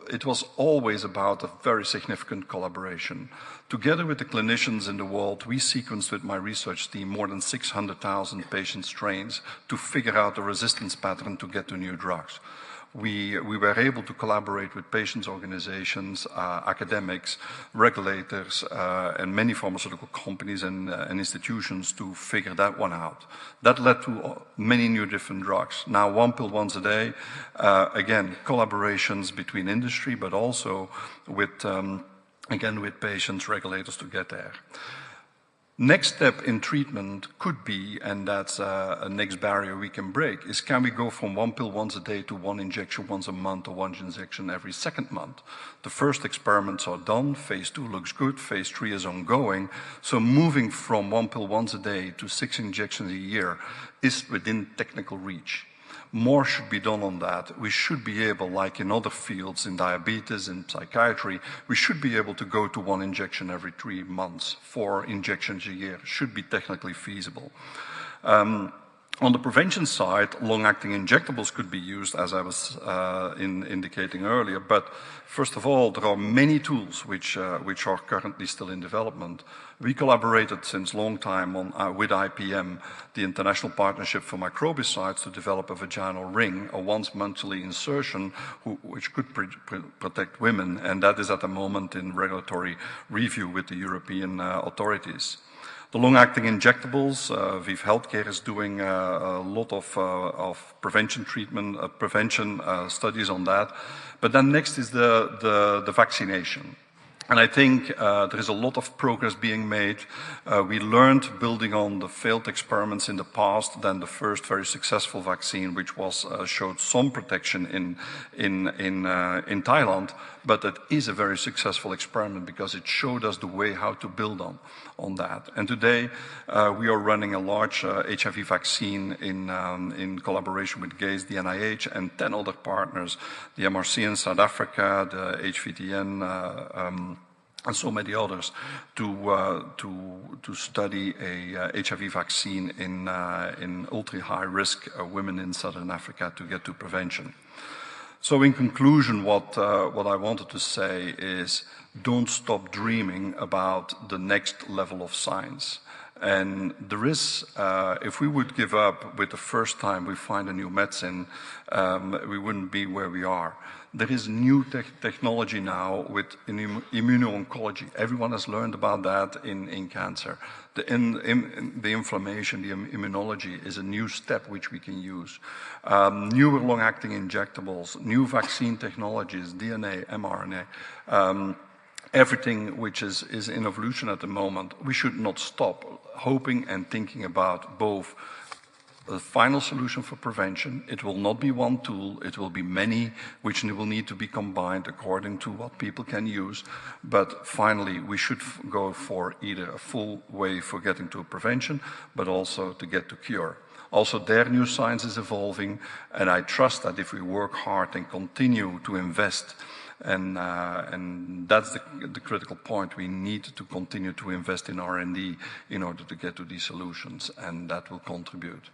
it was always about a very significant collaboration. Together with the clinicians in the world, we sequenced with my research team more than 600,000 patient strains to figure out the resistance pattern to get to new drugs. we were able to collaborate with patients' organizations, academics, regulators, and many pharmaceutical companies and institutions to figure that one out. That led to many new different drugs. Now, one pill once a day, again, collaborations between industry, but also with, again, with patients, regulators to get there. Next step in treatment could be, and that's a next barrier we can break, is can we go from one pill once a day to one injection once a month or one injection every second month? The first experiments are done, phase 2 looks good, phase 3 is ongoing, so moving from one pill once a day to 6 injections a year is within technical reach. More should be done on that. We should be able, like in other fields, in diabetes, in psychiatry, we should be able to go to one injection every 3 months, 4 injections a year. Should be technically feasible. On the prevention side, long-acting injectables could be used, as I was indicating earlier. But first of all, there are many tools which are currently still in development. We collaborated since a long time on, with IPM, the International Partnership for Microbicides, to develop a vaginal ring, a once-monthly insertion, which could protect women. And that is at the moment in regulatory review with the European authorities. The long-acting injectables, Viv Healthcare is doing a lot of prevention treatment, prevention studies on that. But then next is the vaccination. And I think there is a lot of progress being made. We learned, building on the failed experiments in the past, then the first very successful vaccine, which was showed some protection in Thailand, but it is a very successful experiment because it showed us the way how to build on that. And today we are running a large HIV vaccine in collaboration with Gates, the NIH, and 10 other partners, the MRC in South Africa, the HVTN, and so many others, to study a HIV vaccine in ultra-high risk women in Southern Africa to get to prevention. So in conclusion, what I wanted to say is, don't stop dreaming about the next level of science. And there is, if we would give up with the first time we find a new medicine, we wouldn't be where we are. There is new technology now with immuno-oncology. Everyone has learned about that in cancer. The inflammation, the immunology is a new step which we can use. Newer long-acting injectables, new vaccine technologies, DNA, mRNA, everything which is in evolution at the moment. We should not stop hoping and thinking about both the final solution for prevention. It will not be one tool, it will be many which will need to be combined according to what people can use. But finally, we should go for either a full way for getting to prevention, but also to get to cure. Also, their new science is evolving, and I trust that if we work hard and continue to invest, and that's the critical point. We need to continue to invest in R&D in order to get to these solutions, and that will contribute.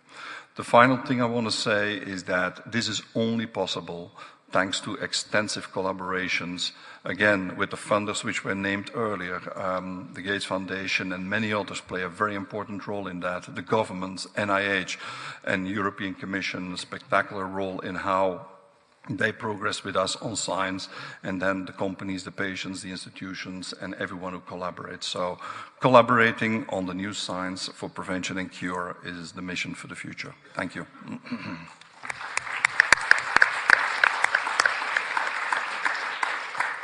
The final thing I want to say is that this is only possible thanks to extensive collaborations, again, with the funders which were named earlier. The Gates Foundation and many others play a very important role in that. The governments, NIH and European Commission, a spectacular role in how they progress with us on science, and then the companies, the patients, the institutions, and everyone who collaborates. So collaborating on the new science for prevention and cure is the mission for the future. Thank you.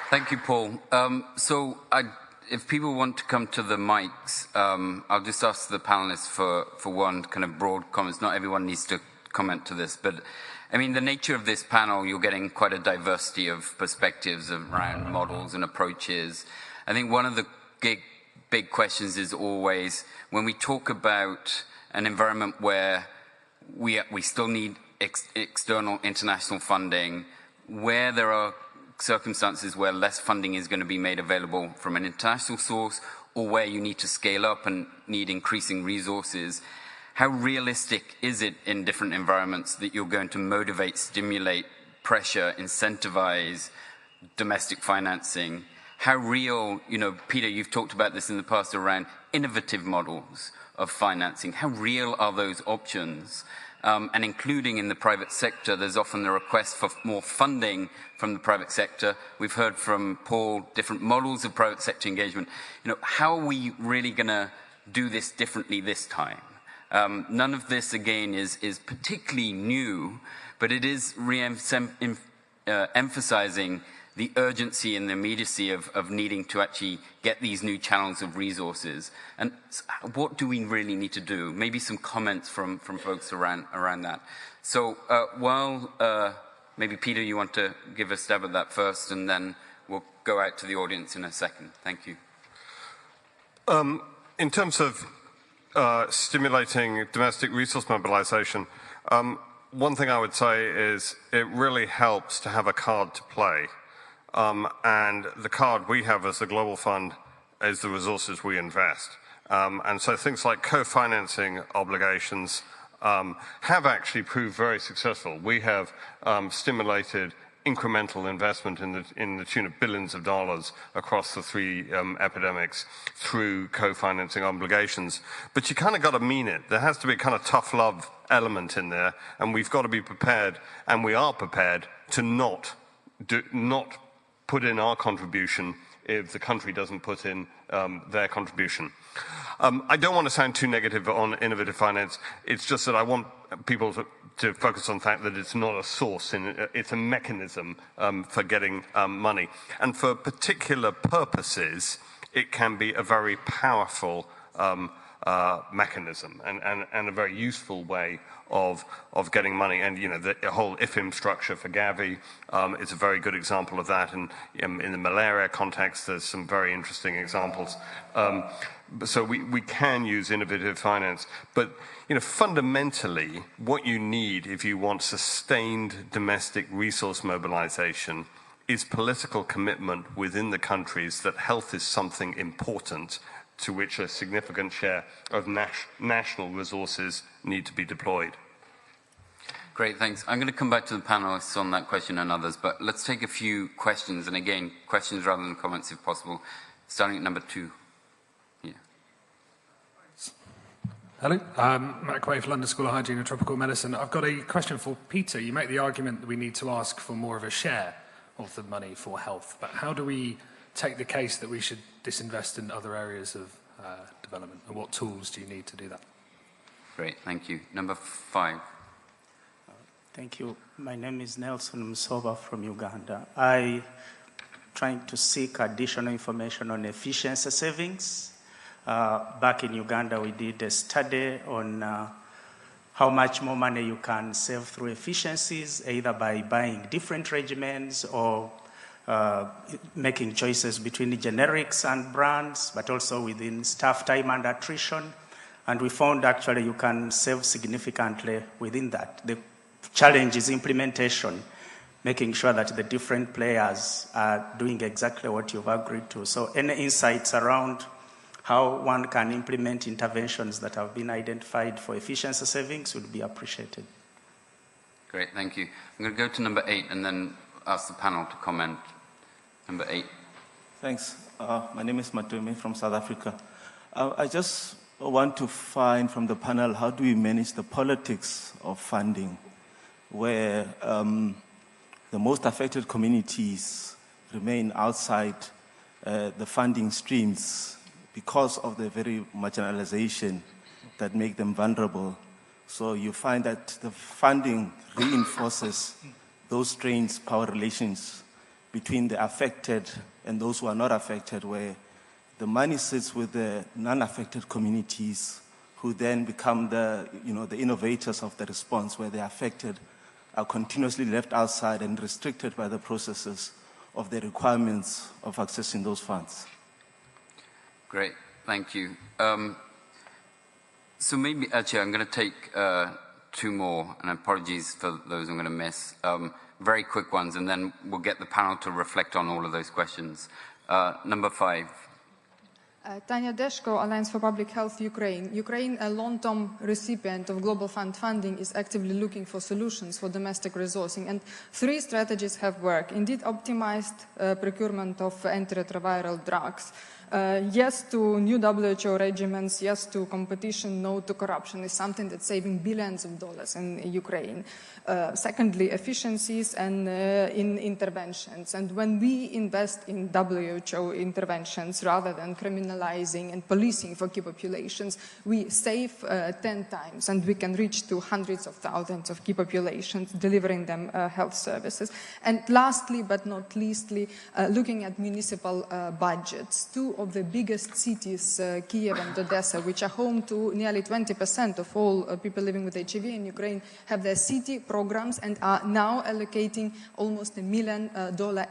Thank you, Paul. If people want to come to the mics, I'll just ask the panelists for one kind of broad comments. Not everyone needs to comment to this, but I mean, the nature of this panel, you're getting quite a diversity of perspectives around models and approaches. I think one of the big questions is always, when we talk about an environment where we still need external international funding, where there are circumstances where less funding is going to be made available from an international source, or where you need to scale up and need increasing resources, how realistic is it in different environments that you're going to motivate, stimulate, pressure, incentivize domestic financing? How real, you know, Peter, you've talked about this in the past around innovative models of financing. How real are those options? and including in the private sector, there's often the request for more funding from the private sector. We've heard from Paul different models of private sector engagement. How are we really going to do this differently this time? None of this, again, is particularly new, but it is emphasizing the urgency and the immediacy of needing to actually get these new channels of resources. And what do we really need to do? Maybe some comments from folks around that. So maybe Peter, you want to give a stab at that first, and then we'll go out to the audience in a second. Thank you. In terms of stimulating domestic resource mobilization, one thing I would say is it really helps to have a card to play. And the card we have as the Global Fund is the resources we invest. And so things like co-financing obligations have actually proved very successful. We have stimulated incremental investment in the tune of billions of dollars across the three epidemics through co-financing obligations. But you kind of got to mean it. There has to be a kind of tough love element in there, and we've got to be prepared, and we are prepared to not put in our contribution if the country doesn't put in their contribution. I don't want to sound too negative on innovative finance. It's just that I want people to focus on the fact that it's not a source, it's a mechanism for getting money. And for particular purposes, it can be a very powerful mechanism and a very useful way of getting money. And the whole IFIM structure for Gavi is a very good example of that. And in the malaria context, there's some very interesting examples. So we can use innovative finance, but fundamentally, what you need if you want sustained domestic resource mobilization is political commitment within the countries that health is something important to which a significant share of national resources need to be deployed. Great, thanks. I'm going to come back to the panelists on that question and others, but let's take a few questions, and again, questions rather than comments if possible, starting at number 2. Yeah. Hello, Matt Quay from London School of Hygiene and Tropical Medicine. I've got a question for Peter. You make the argument that we need to ask for more of a share of the money for health, but how do we take the case that we should disinvest in other areas of development, and what tools do you need to do that? Great, thank you. Number 5. Thank you. My name is Nelson Msova from Uganda. I'm trying to seek additional information on efficiency savings. Back in Uganda, we did a study on how much more money you can save through efficiencies, either by buying different regimens or making choices between the generics and brands, but also within staff time and attrition. And we found actually you can save significantly within that. The challenge is implementation, making sure that the different players are doing exactly what you've agreed to. So any insights around how one can implement interventions that have been identified for efficiency savings would be appreciated. Great, thank you. I'm going to go to number 8 and then ask the panel to comment. Number 8. Thanks. My name is Matumi from South Africa. I just want to find from the panel, how do we manage the politics of funding, where the most affected communities remain outside the funding streams because of the very marginalization that make them vulnerable. So you find that the funding reinforces those strains, power relations between the affected and those who are not affected, where the money sits with the non-affected communities who then become the innovators of the response, where the affected are continuously left outside and restricted by the processes of the requirements of accessing those funds. Great, thank you. So maybe, actually, I'm going to take 2 more, and apologies for those I'm going to miss. Very quick ones, and then we'll get the panel to reflect on all of those questions. Number 5. Tanya Deshko, Alliance for Public Health, Ukraine. Ukraine, a long-term recipient of Global Fund funding, is actively looking for solutions for domestic resourcing, and 3 strategies have worked. Indeed, optimized procurement of antiretroviral drugs, Yes to new WHO regimens, yes to competition, no to corruption is something that's saving billions of dollars in Ukraine. Secondly, efficiencies and in interventions. And when we invest in WHO interventions rather than criminalizing and policing for key populations, we save 10 times and we can reach to hundreds of thousands of key populations, delivering them health services. And lastly, but not leastly, looking at municipal budgets. Two of the biggest cities, Kiev and Odessa, which are home to nearly 20% of all people living with HIV in Ukraine, have their city programs and are now allocating almost $1 million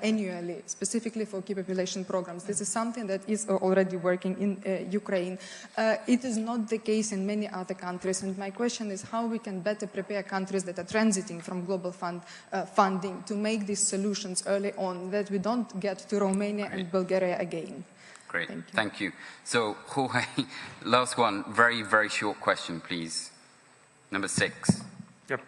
annually, specifically for key population programs. This is something that is already working in Ukraine. It is not the case in many other countries, and my question is how we can better prepare countries that are transiting from global funding to make these solutions early on, that we don't get to Romania and Bulgaria again. Great, thank you. So, Jorge, last one, very, very short question, please. Number 6. Yep.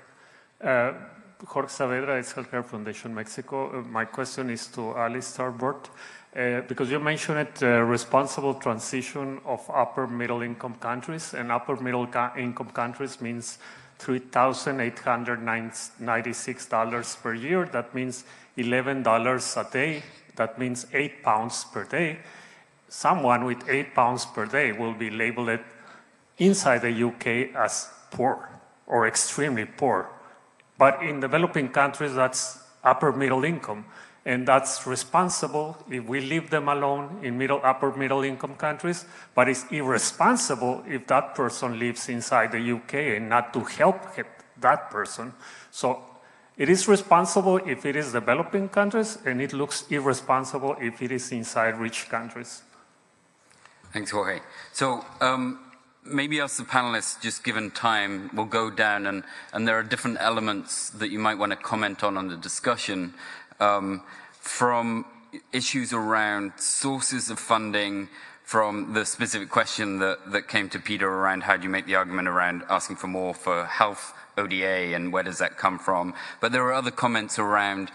Jorge Saavedra, it's Healthcare Foundation Mexico. My question is to Alice Starbord. Because you mentioned responsible transition of upper middle income countries, and upper middle income countries means $3,896 per year. That means $11 a day. That means £8 per day. Someone with £8 per day will be labeled inside the UK as poor or extremely poor. But in developing countries, that's upper middle income. And that's responsible if we leave them alone in upper middle income countries, but it's irresponsible if that person lives inside the UK and not to help that person. So it is responsible if it is developing countries, and it looks irresponsible if it is inside rich countries. Thanks, Jorge. So maybe us, the panelists, just given time, will go down, and there are different elements that you might want to comment on the discussion. From issues around sources of funding, from the specific question that came to Peter around how do you make the argument around asking for more for health ODA and where does that come from. But there are other comments around,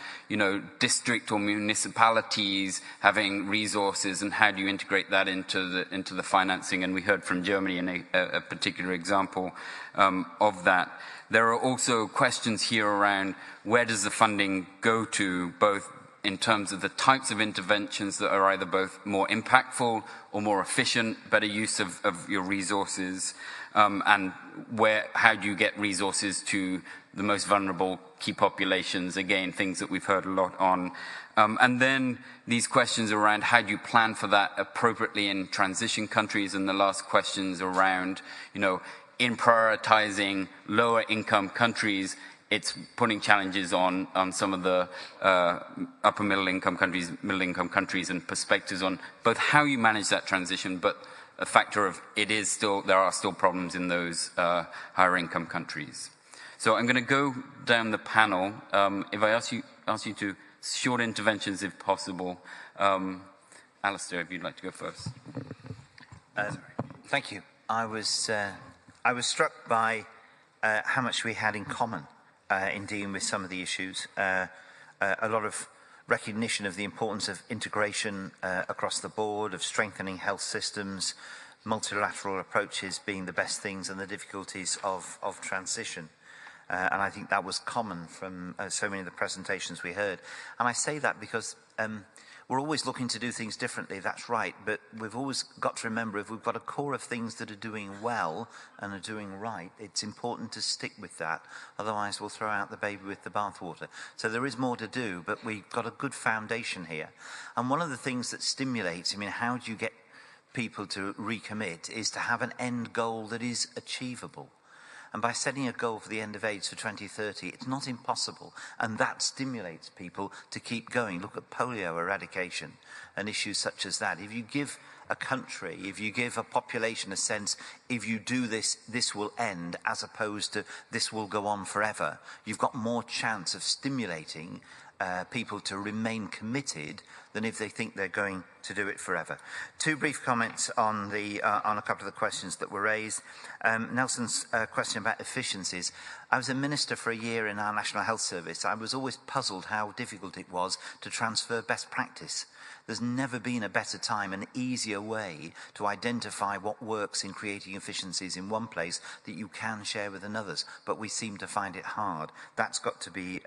district or municipalities having resources and how do you integrate that into the financing. And we heard from Germany in a particular example of that. There are also questions here around where does the funding go to, both in terms of the types of interventions that are either both more impactful or more efficient, better use of your resources, and how do you get resources to the most vulnerable key populations, again, things that we've heard a lot on. And then these questions around how do you plan for that appropriately in transition countries, and the last questions around, in prioritizing lower income countries, it's putting challenges on some of the upper middle income countries, and perspectives on both how you manage that transition, but a factor of there are still problems in those higher income countries. So I'm going to go down the panel. If I ask you to short interventions if possible. Alistair, if you'd like to go first. Thank you. I was struck by how much we had in common in dealing with some of the issues. A lot of recognition of the importance of integration across the board, of strengthening health systems, multilateral approaches being the best things, and the difficulties of transition. And I think that was common from so many of the presentations we heard. And I say that because we're always looking to do things differently, that's right, but we've always got to remember if we've got a core of things that are doing well and are doing right, it's important to stick with that, otherwise we'll throw out the baby with the bathwater. So there is more to do, but we've got a good foundation here. And one of the things that stimulates, how do you get people to recommit, is to have an end goal that is achievable. And by setting a goal for the end of AIDS for 2030, it's not impossible. And that stimulates people to keep going. Look at polio eradication and issues such as that. If you give a country, if you give a population a sense, if you do this, this will end, as opposed to this will go on forever, you've got more chance of stimulating people to remain committed than if they think they're going to do it forever. Two brief comments on a couple of the questions that were raised. Nelson's question about efficiencies. I was a minister for a year in our National Health Service. I was always puzzled how difficult it was to transfer best practice. There's never been a better time, an easier way to identify what works in creating efficiencies in one place that you can share with others. But we seem to find it hard. That's got to be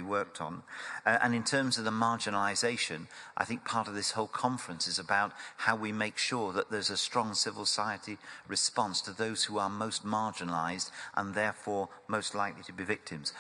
worked on. And in terms of the marginalisation, I think part of this whole conference is about how we make sure that there's a strong civil society response to those who are most marginalised and therefore most likely to be victims.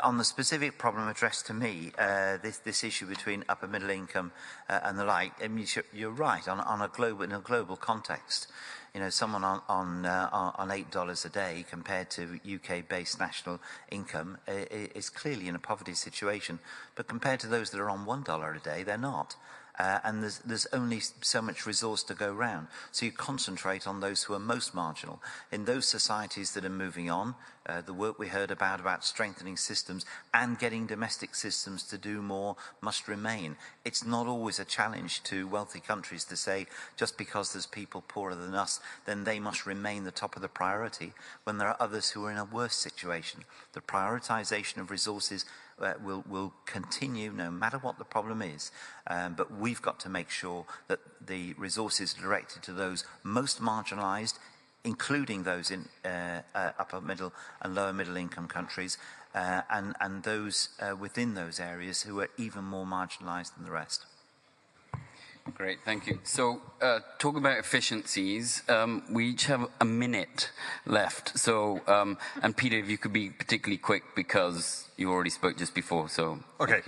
On the specific problem addressed to me, this issue between upper middle income and the like, I mean, you're right, in a global context. You know, someone on $8 a day compared to UK-based national income is clearly in a poverty situation. But compared to those that are on $1 a day, they're not. And there's only so much resource to go round. So you concentrate on those who are most marginal. In those societies that are moving on, the work we heard about strengthening systems and getting domestic systems to do more must remain. It's not always a challenge to wealthy countries to say, just because there's people poorer than us, then they must remain the top of the priority when there are others who are in a worse situation. The prioritisation of resources will continue no matter what the problem is. But we've got to make sure that the resources are directed to those most marginalised, including those in upper middle and lower middle income countries, and those within those areas who are even more marginalised than the rest. Great, thank you. So, talk about efficiencies. We each have a minute left. So, and Peter, if you could be particularly quick because you already spoke just before. So, okay.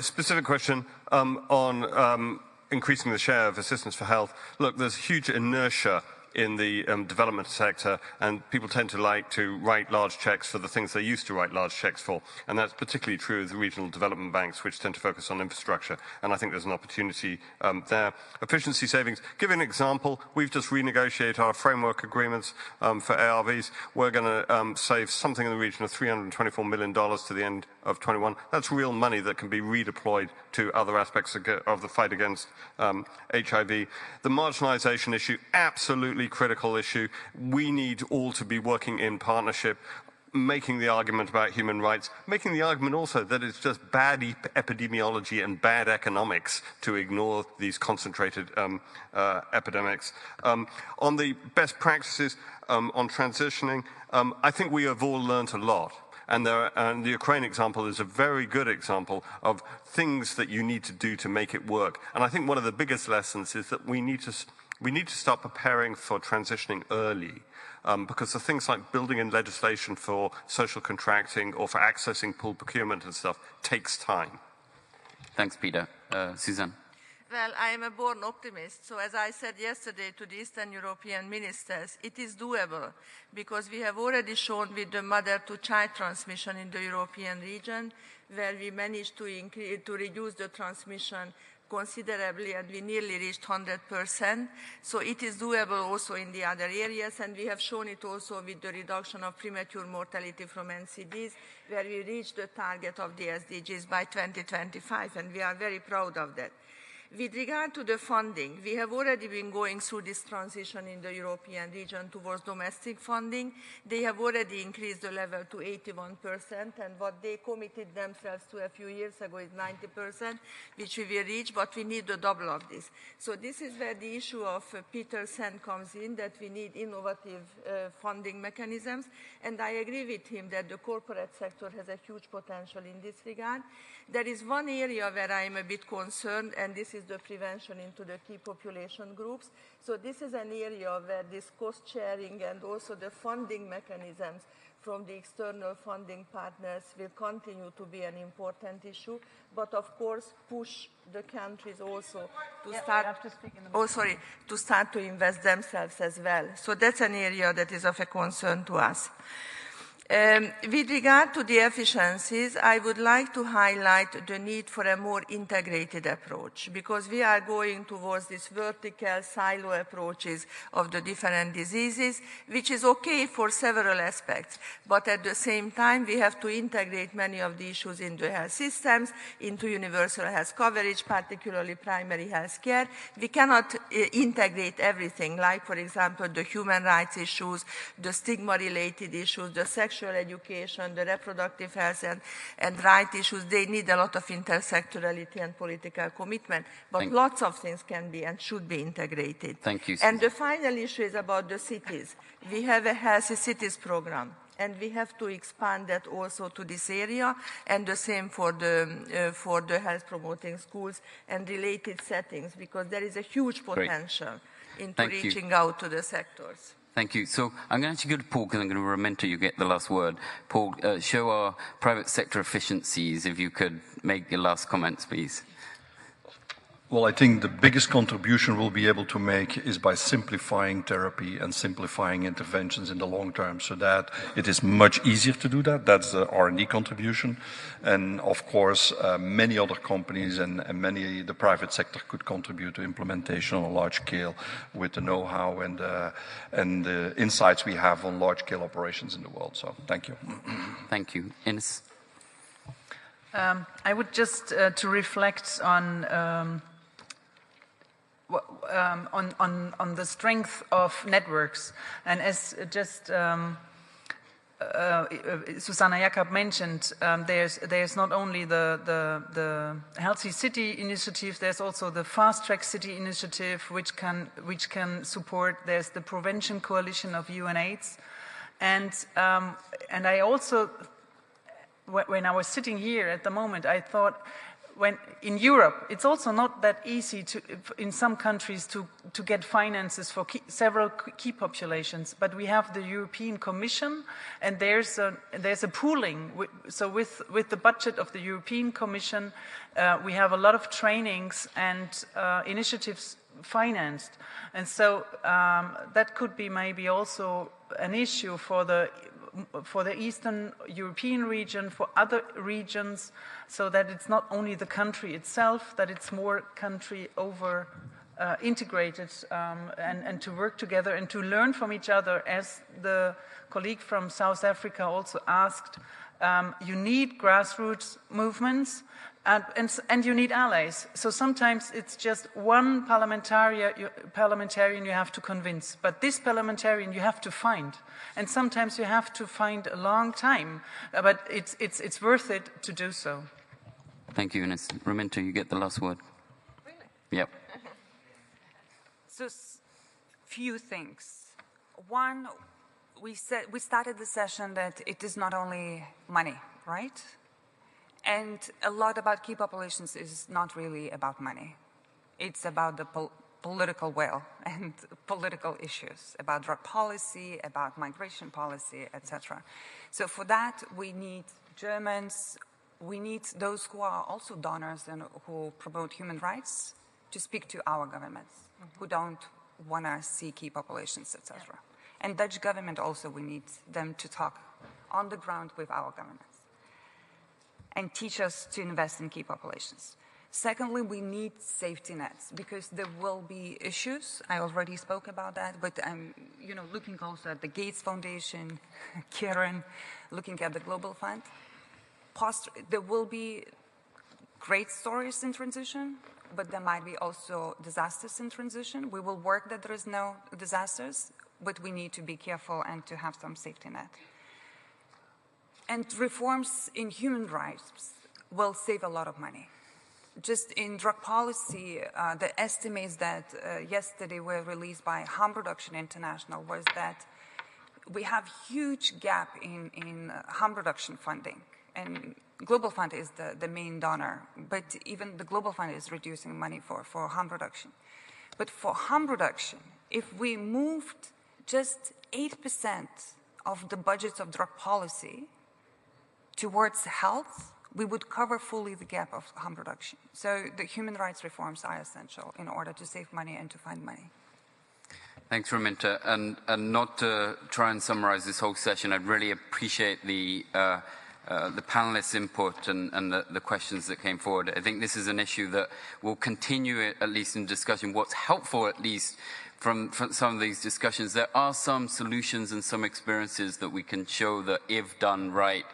Specific question on increasing the share of assistance for health. Look, there's huge inertia in the development sector, and people tend to like to write large checks for the things they used to write large checks for. And that's particularly true of the regional development banks, which tend to focus on infrastructure. And I think there's an opportunity there. Efficiency savings. Give an example. We've just renegotiated our framework agreements for ARVs. We're going to save something in the region of $324 million to the end of 21. That's real money that can be redeployed to other aspects of the fight against HIV. The marginalisation issue, absolutely critical issue. We need all to be working in partnership, making the argument about human rights, making the argument also that it's just bad epidemiology and bad economics to ignore these concentrated epidemics. On the best practices on transitioning, I think we have all learned a lot. And the Ukraine example is a very good example of things that you need to do to make it work. And I think one of the biggest lessons is that we need to start preparing for transitioning early, because the things like building in legislation for social contracting or for accessing pool procurement and stuff takes time. Thanks, Peter. Suzanne. Well, I am a born optimist. So as I said yesterday to the Eastern European ministers, it is doable because we have already shown with the mother-to-child transmission in the European region, where we managed to reduce the transmission considerably, and we nearly reached 100%. So it is doable also in the other areas, and we have shown it also with the reduction of premature mortality from NCDs, where we reached the target of the SDGs by 2025, and we are very proud of that. With regard to the funding, we have already been going through this transition in the European region towards domestic funding. They have already increased the level to 81%, and what they committed themselves to a few years ago is 90%, which we will reach, but we need the double of this. So this is where the issue of Peter Sen comes in, that we need innovative funding mechanisms, and I agree with him that the corporate sector has a huge potential in this regard. There is one area where I am a bit concerned, and this is the prevention into the key population groups. So this is an area where this cost sharing and also the funding mechanisms from the external funding partners will continue to be an important issue, but of course push the countries also to start to invest themselves as well. So that's an area that is of a concern to us. With regard to the efficiencies, I would like to highlight the need for a more integrated approach, because we are going towards these vertical silo approaches of the different diseases, which is okay for several aspects. But at the same time, we have to integrate many of the issues into health systems, into universal health coverage, particularly primary health care. We cannot integrate everything, like, for example, the human rights issues, the stigma-related issues, the sexual sexual education, the reproductive health and right issues, they need a lot of intersectorality and political commitment. But lots of things can be and should be integrated. Thank you, Susan. And the final issue is about the cities. We have a Healthy Cities program, and we have to expand that also to this area, and the same for the health-promoting schools and related settings, because there is a huge potential into reaching out to the sectors. Thank you. So I'm going to actually go to Paul, because I'm going to remember you get the last word. Paul, show our private sector efficiencies, if you could make your last comments, please. Well, I think the biggest contribution we'll be able to make is by simplifying therapy and simplifying interventions in the long term, so that it is much easier to do that. That's the R&D contribution. And of course, many other companies and the private sector could contribute to implementation on a large scale with the know-how and the insights we have on large-scale operations in the world. So thank you. Thank you. Ines? I would just to reflect on the strength of networks, and as just Susanna Jakob mentioned, there's not only the Healthy City initiative, there's also the Fast Track City initiative, which can support. There's the Prevention Coalition of UNAIDS, and I also, when I was sitting here at the moment, I thought, when in Europe, it's also not that easy in some countries to get finances for several key populations. But we have the European Commission, and there's a pooling. So with the budget of the European Commission, we have a lot of trainings and initiatives financed, and so that could be maybe also an issue for the Eastern European region, for other regions, so that it's not only the country itself, that it's more country over integrated, and to work together and to learn from each other. As the colleague from South Africa also asked, you need grassroots movements and you need allies. So sometimes it's just one parliamentarian you have to convince, but this parliamentarian you have to find. And sometimes you have to find a long time, but it's worth it to do so. Thank you, Ines. Raminta, you get the last word. Really? Yep. So, few things. One, we started the session that it is not only money, right? And a lot about key populations is not really about money. It's about the political will and political issues, about drug policy, about migration policy, etc. So for that, we need Germans, we need those who are also donors and who promote human rights to speak to our governments, who don't want to see key populations, etc. And Dutch government also, we need them to talk on the ground with our governments and teach us to invest in key populations. Secondly, we need safety nets, because there will be issues. I already spoke about that, but I'm looking also at the Gates Foundation, Kieran, looking at the Global Fund. There will be great stories in transition, but there might be also disasters in transition. We will work that there is no disasters, but we need to be careful and to have some safety net. And reforms in human rights will save a lot of money. Just in drug policy, the estimates that yesterday were released by Harm Reduction International was that we have huge gap in harm reduction funding. And Global Fund is the main donor, but even the Global Fund is reducing money for harm reduction. But for harm reduction, if we moved just 8% of the budgets of drug policy towards health, we would cover fully the gap of harm reduction. So the human rights reforms are essential in order to save money and to find money. Thanks, Raminta. And not to try and summarize this whole session, I'd really appreciate the panelists' input and the questions that came forward. I think this is an issue that will continue, at least in discussion. What's helpful, at least, from some of these discussions, there are some solutions and some experiences that we can show that, if done right,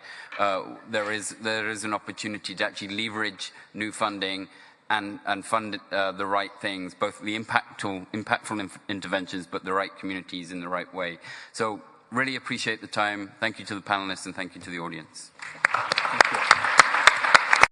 there is an opportunity to actually leverage new funding and fund the right things, both the impactful interventions, but the right communities in the right way. So really appreciate the time. Thank you to the panelists and thank you to the audience. Thank you.